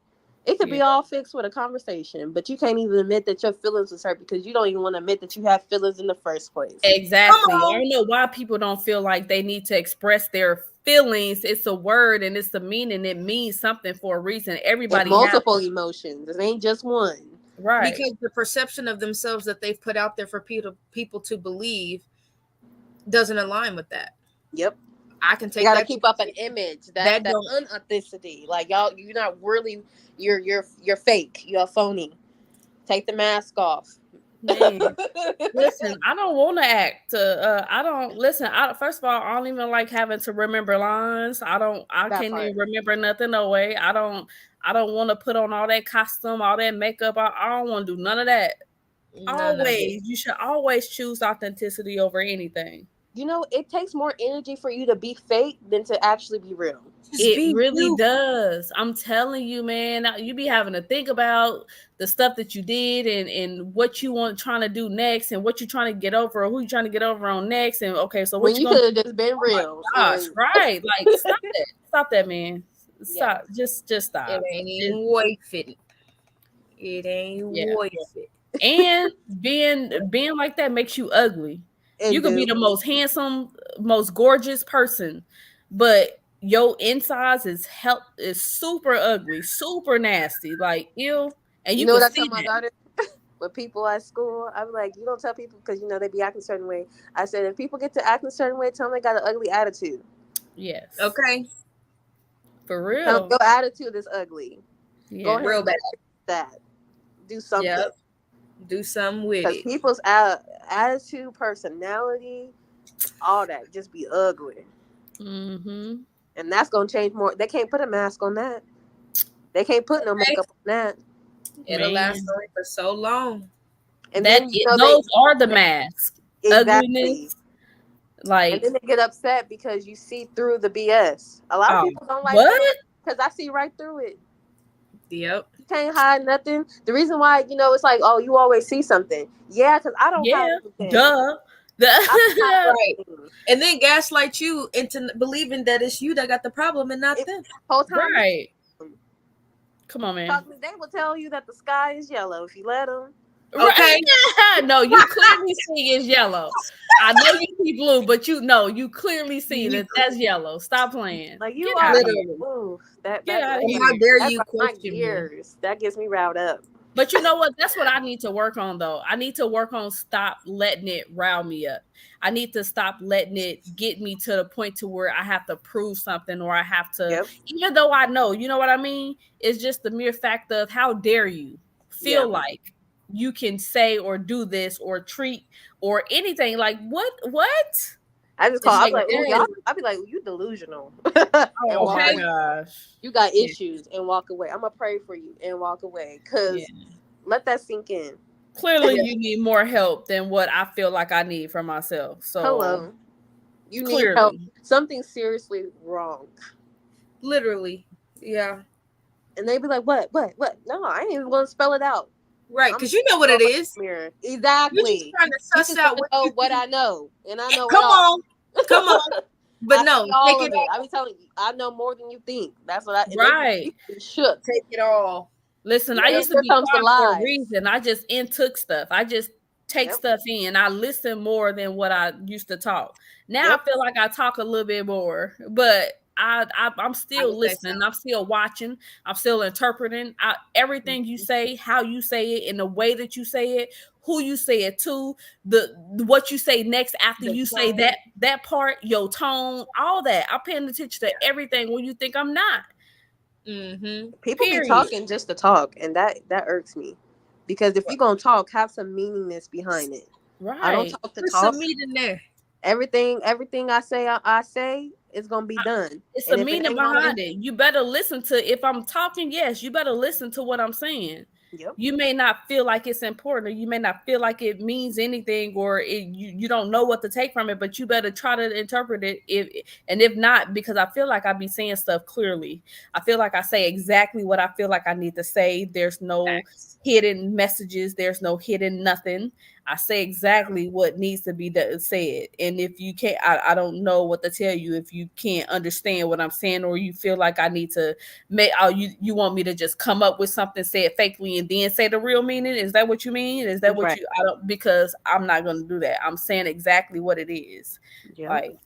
It could be Yeah. all fixed with a conversation, but you can't even admit that your feelings was hurt because you don't even want to admit that you have feelings in the first place. Exactly. Come I on. don't know why people don't feel like they need to express their feelings. It's a word and it's a meaning. It means something for a reason. And Everybody has multiple emotions. It ain't just one. right. Because the perception of themselves that they've put out there for people to believe doesn't align with that. Yep. I can You take gotta that. keep up an image That that don't. unauthenticity. Like y'all, you're not really. You're fake. You're phony. Take the mask off. Man. Listen, I don't want to act. I don't listen. First of all, I don't even like having to remember lines. I That can't part. even remember nothing. No way. I don't want to put on all that costume, all that makeup. I don't want to do none of that. None of it. You should always choose authenticity over anything. You know, it takes more energy for you to be fake than to actually be real. Just It be really you. does. I'm telling you, man. You be having to think about the stuff that you did and what you want trying to do next and what you're trying to get over or who you're trying to get over on next. And okay, so When what you you gonna could have just been Oh real. my gosh, And right. Like stop that, man. yeah. Stop. Just It stop. ain't even worth it. It ain't Yeah. worth it. And being like that makes you ugly. You And could be the most handsome, most gorgeous person, but your insides is super ugly, super nasty, like ew. And you you know can what I tell see my that. daughter? With people at school, I'm like, you don't tell people because you know they be acting a certain way. I said, if people get to acting a certain way, tell them they got an ugly attitude. Yes. Okay. For Tell them real. your attitude is ugly. Go Yeah. ahead Real and bad. fix that. Do something. Yep. Do something with Because it. people's attitude, personality, all that just be ugly. Mm-hmm. And that's gonna change more. They can't put a mask on that. They can't put no Okay. makeup on that. It'll last Man. only for so long. And then Those are the masks. exactly. Ugliness. And Like, then they get upset because you see through the BS. A lot of people don't like what? because I see right through it. Yep. You can't hide nothing. The reason why, it's like, oh, you always see something. Yeah, because I don't hide Yeah. anything. Duh. I don't hide Right. anything. And then gaslight you into believing that it's you that got the problem and not them. Whole time, Right. Come on, man. they will tell you that the sky is yellow if you let them. Okay. Right. No, you clearly see it's yellow. I know you see blue, but you clearly see that that's yellow. Stop playing. Like you Get are out of like, here. ooh, that Get out of And here. how dare that you grinds my question me? gears. That gets me riled up. But you know what? That's what I need to work on, though. I need to work on stop letting it rile me up. I need to stop letting it get me to the point to where I have to prove something or I have to, Yep. even though I know, you know what I mean? It's just the mere fact of how dare you feel Yeah. like you can say or do this or treat or anything. Like, what? I just It's call. I'm like, like, ooh, there y'all. is- I'll be like, you delusional. oh And walk my away. gosh. You got Yeah. issues and walk away. I'm gonna pray for you and walk away. Cause Yeah. let that sink in. Clearly, you need more help than what I feel like I need for myself. So, Hello. You need clearly. help. Something's seriously wrong. Literally. Yeah. And they be like, what? No, I ain't even gonna spell it out. Right. I'm Because you know what it is. mirror. You're Exactly. just trying to You suss just out wanna know you what think. I know. And I know Come it all. on. Come on. But I no, see all take of it it. all. I be telling you, I know more than you think. That's what I and Right. they be shook. Take it all. Listen, I And used to here be comes the quiet for a lies. reason. I just intook stuff. I just take Yep. stuff in. I listen more than what I used to talk. Now Yep. I feel like I talk a little bit more, but I'm still would say so. listening. I'm still watching. I'm still interpreting everything you say, how you say it, in the way that you say it, who you say it to, the what you say next after The you say tone. that part, your tone, all that. I'm paying attention to everything when you think I'm not. Mm-hmm. People be Period. talking just to talk, and that irks me. Because if you're gonna talk, have some meaningness behind it. I don't Right. talk to Put some talk. meat in there. Everything I say is gonna be done. It's a And if it meaning ain't gonna be, behind it. You better listen to, if I'm talking, yes, you better listen to what I'm saying. yep. You may not feel like it's important, or you may not feel like it means anything, or you don't know what to take from it, but you better try to interpret it. If not, because I feel like I be saying stuff clearly. I feel like I say exactly what I feel like I need to say. There's no Facts. hidden messages, there's no hidden nothing. I say exactly what needs to be said. And if you can't, I don't know what to tell you if you can't understand what I'm saying, or you feel like I need to make, you want me to just come up with something, say it fakely, and then say the real meaning. Is that what you mean? Is that what Right. you, I don't, because I'm not going to do that. I'm saying exactly what it is. Yep. Like,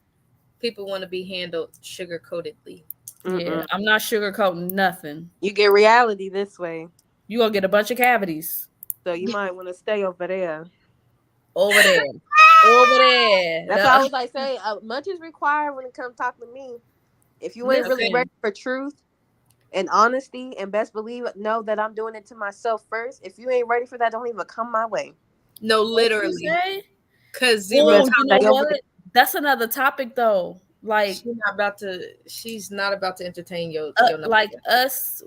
People want to be handled sugar coatedly. yeah, Mm-mm. I'm not sugarcoating nothing. You get reality this way, You gonna get a bunch of cavities so you might want to stay over there. over there, over there. That's why I was like, say, much is required when it comes talking to me. If you ain't really Listen, ready for truth and honesty, and best believe, know that I'm doing it to myself first. If you ain't ready for that, don't even come my way. No, what you literally. say? Because You zero Oh, better you know stay over tolerance. there. what? That's another topic though. Like, She's not about to entertain your number. like us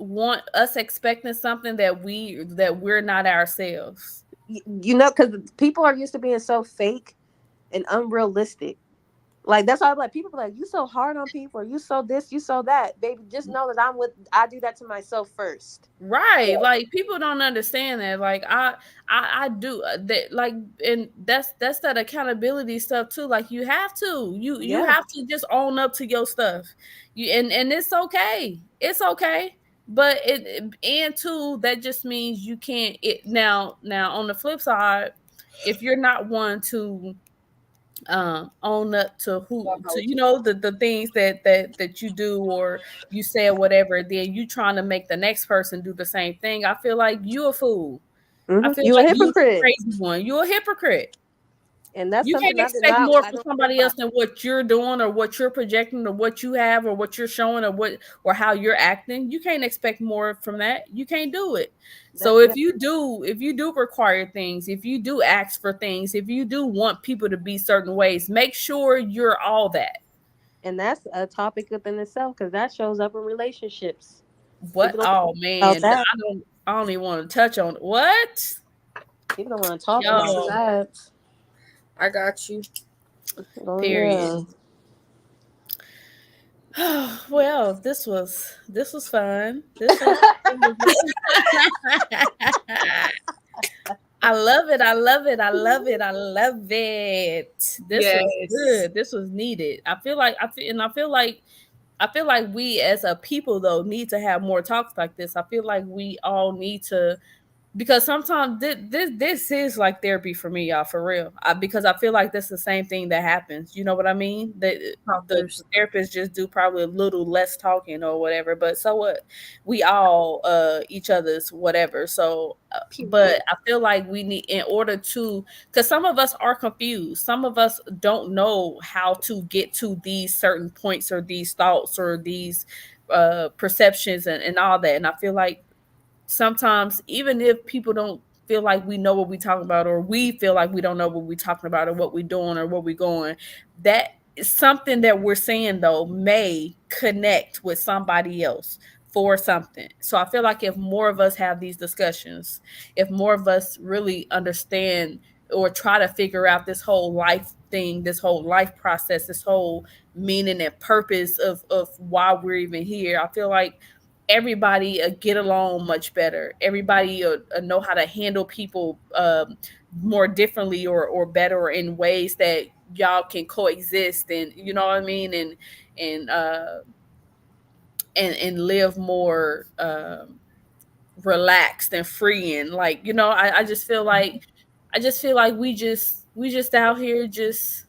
expecting something that we're not ourselves. You know, because people are used to being so fake and unrealistic. Like that's why I'm like, people be like, you so hard on people, or you so this, you so that. Baby, just know that I do that to myself first. Right. Like, people don't understand that. Like, I do that. Like, and that's that accountability stuff too. Like, you Yeah. have to just own up to your stuff. And it's okay. It's okay. But and too, that just means you can't, now on the flip side, if you're not one to own up to the things that you do, or you say, or whatever, then you trying to make the next person do the same thing. I feel like you a fool. I feel You a like you the hypocrite. crazy one. You a hypocrite. And that's You can't something expect more I from don't live somebody by. else than what you're doing, or what you're projecting, or what you have, or what you're showing, or how you're acting. You can't expect more from that. You can't do it. So Yeah. if you do require things, if you do ask for things, if you do want people to be certain ways, make sure you're all that. And that's a topic within itself, because that shows up in relationships. What? People don't Oh talk about man, that. I don't even want to touch on it. What? People don't want to talk about Yo, that. I got you. Oh period. yeah. Well, this was fun. This was I love it. I love it. I love it. I love it. This was Yes. good. This was needed. I feel like we as a people though need to have more talks like this. I feel like we all need to, because sometimes this is like therapy for me, y'all, for real. Because I feel like that's the same thing that happens. You know what I mean? That Talk the through some- therapists just do probably a little less talking or whatever. But so what? We all each other's whatever. So, but Period. I feel like we need, in order to, because some of us are confused. Some of us don't know how to get to these certain points, or these thoughts, or these perceptions, and all that. And I feel like sometimes, even if people don't feel like we know what we're talking about, or we feel like we don't know what we're talking about, or what we're doing, or what we're going, that is something that we're saying though may connect with somebody else for something. So I feel like if more of us have these discussions, if more of us really understand, or try to figure out this whole life thing, this whole life process, this whole meaning and purpose of why we're even here, I feel like everybody get along much better. Everybody know how to handle people more differently, or better, or in ways that y'all can coexist, and you know what I mean, and uh and live more relaxed and free, and like, I just feel like we just out here just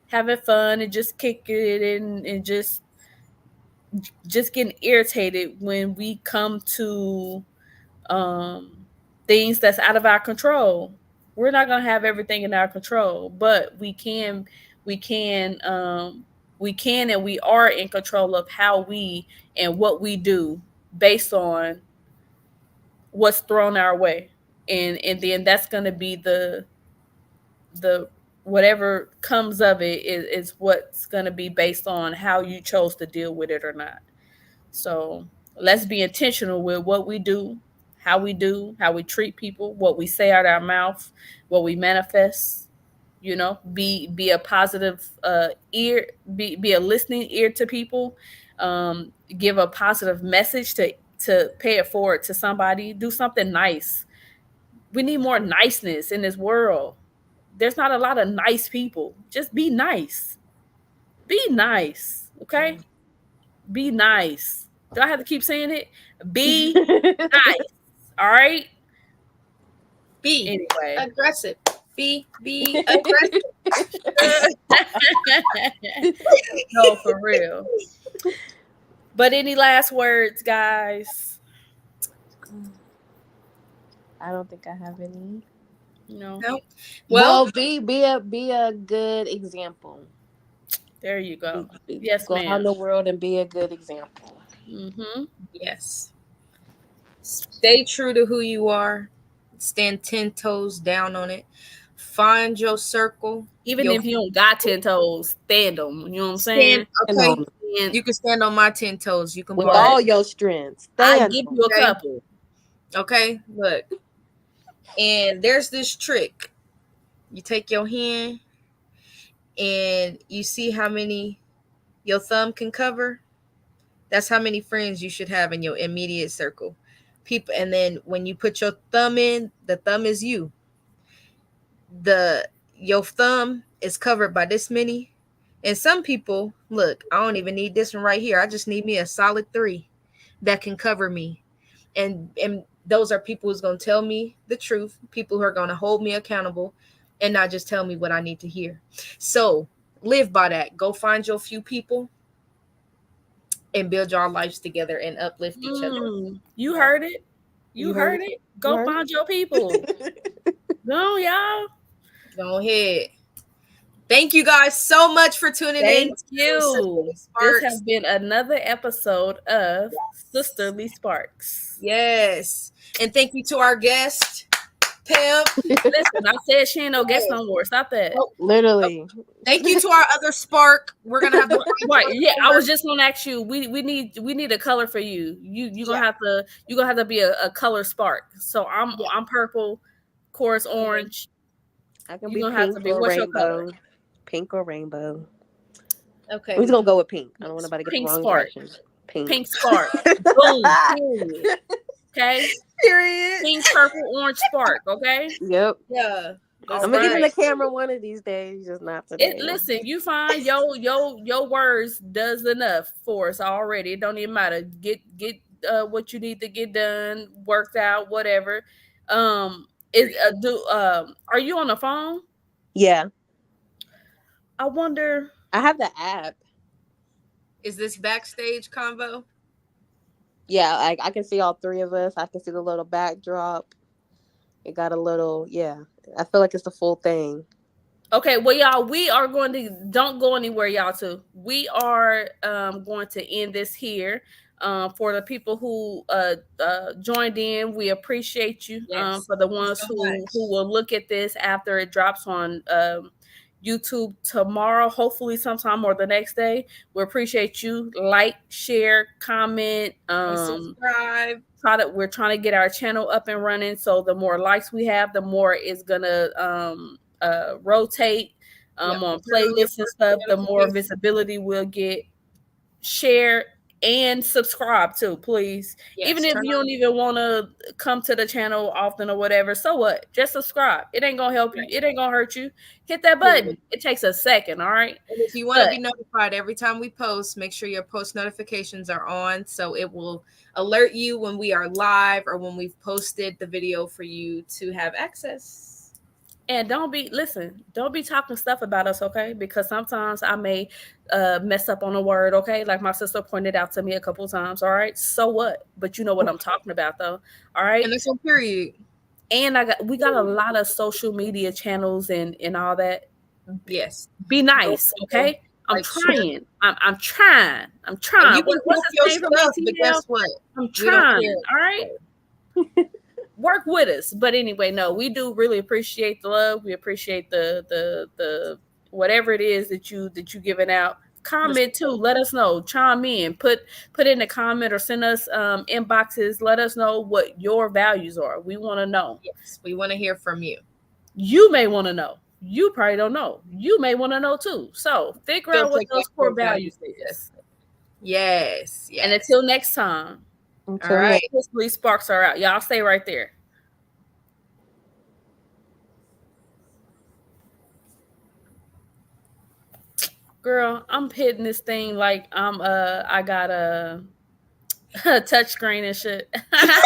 having fun, and just kicking it, and just getting irritated when we come to things that's out of our control. We're not gonna have everything in our control, but we can, we can, and we are in control of how we and what we do based on what's thrown our way, and then that's gonna be the whatever comes of it is what's gonna be based on how you chose to deal with it or not. So let's be intentional with what we do, how we treat people, what we say out of our mouth, what we manifest. You know, be a positive ear, be a listening ear to people. Give a positive message to pay it forward to somebody. Do something nice. We need more niceness in this world. There's not a lot of nice people. Just be nice. Be nice. Okay? Be nice. Do I have to keep saying it? Be nice. All right. Be Anyway. aggressive. Be aggressive. No, for real. But any last words, guys? I don't think I have any. No. No. Well, Well, be a good example. There you go. Yes, Go out ma'am. in the world and be a good example. Mm-hmm. yes. Stay true to who you are. Stand 10 toes down on it. Find your circle. Even if you don't got 10 toes, stand them. You know what I'm saying? And Okay. on And You can stand on my 10 toes. You can with borrow. all your strengths. I Stand give on you a Okay. couple. Okay. Look. And there's this trick. You take your hand and you see how many your thumb can cover. That's how many friends you should have in your immediate circle. People, and then when you put your thumb in, the thumb is you. Your thumb is covered by this many. And some people, look, I don't even need this one right here. I just need me a solid 3 that can cover me. And those are people who's going to tell me the truth, people who are going to hold me accountable and not just tell me what I need to hear. So, live by that. Go find your few people and build your lives together and uplift each other. You heard it. You heard it. Go heard find your people. Go, y'all. Go ahead. Thank you guys so much for tuning in. Thank you. This has been another episode of Sisterly Sparks. Yes. And thank you to our guest, Pam. Listen, I said she ain't no guest no more. Stop that. Literally. Thank you to our other Spark. We're gonna have to Right. Yeah, I was just gonna ask you. We need a color for you. You gonna have to be a color spark. So I'm purple, Cora's orange. I can You be gonna have pink to be. or What's your color? rainbow. Pink or rainbow. Okay. We're just gonna go with pink. I don't want nobody to get Pink the wrong spark. impression. Pink. Pink spark. Boom. Period. Okay. Period. Pink, purple, orange spark. Okay. Yep. Yeah. I'm gonna give the camera one of these days, just not today. Listen, you find your words does enough for us already. It don't even matter. Get what you need to get done, worked out, whatever. Are you on the phone? Yeah. I wonder. I have the app. Is this backstage convo? Yeah, I can see all 3 of us. I can see the little backdrop. It got a little, yeah. I feel like it's the full thing. Okay, well, y'all, we are going to don't go anywhere, y'all. Too. We are going to end this here. For the people who joined in, we appreciate you. Yes, for the ones who will look at this after it drops on YouTube tomorrow, hopefully sometime or the next day, we appreciate you. Like, share, comment, subscribe. We're trying to get our channel up and running. So the more likes we have, the more it's gonna rotate on playlists and stuff. The more visibility we'll get. Share and subscribe too, please. Yes, even if you don't even want to come to the channel often or whatever, so what? Just subscribe. It ain't gonna help you. It ain't gonna hurt you. Hit that button. It takes a second. All right. And if you want to be notified every time we post, make sure your post notifications are on so it will alert you when we are live or when we've posted the video for you to have access. And don't be talking stuff about us, okay? Because sometimes I may mess up on a word, okay? Like my sister pointed out to me a couple of times, all right? So what? But you know what I'm talking about, though, all right? And it's on period. And we got a lot of social media channels and all that. Yes. Be nice, okay? I'm Like, trying. I'm trying. I'm trying. And you can What's post your his name from stuff, but ATL? guess what? I'm We don't trying. care. All right. Work with us. But anyway, no, we do really appreciate the love. We appreciate the whatever it is that you giving out. Comment too. Let us know. Chime in. Put in a comment or send us inboxes. Let us know what your values are. We want to know. Yes, we want to hear from you. You may want to know. You probably don't know. You may want to know too. So figure out what those core values is. Yes. And until next time. All right. Hopefully sparks are out. Y'all stay right there. Girl, I'm hitting this thing like I got a touch screen and shit.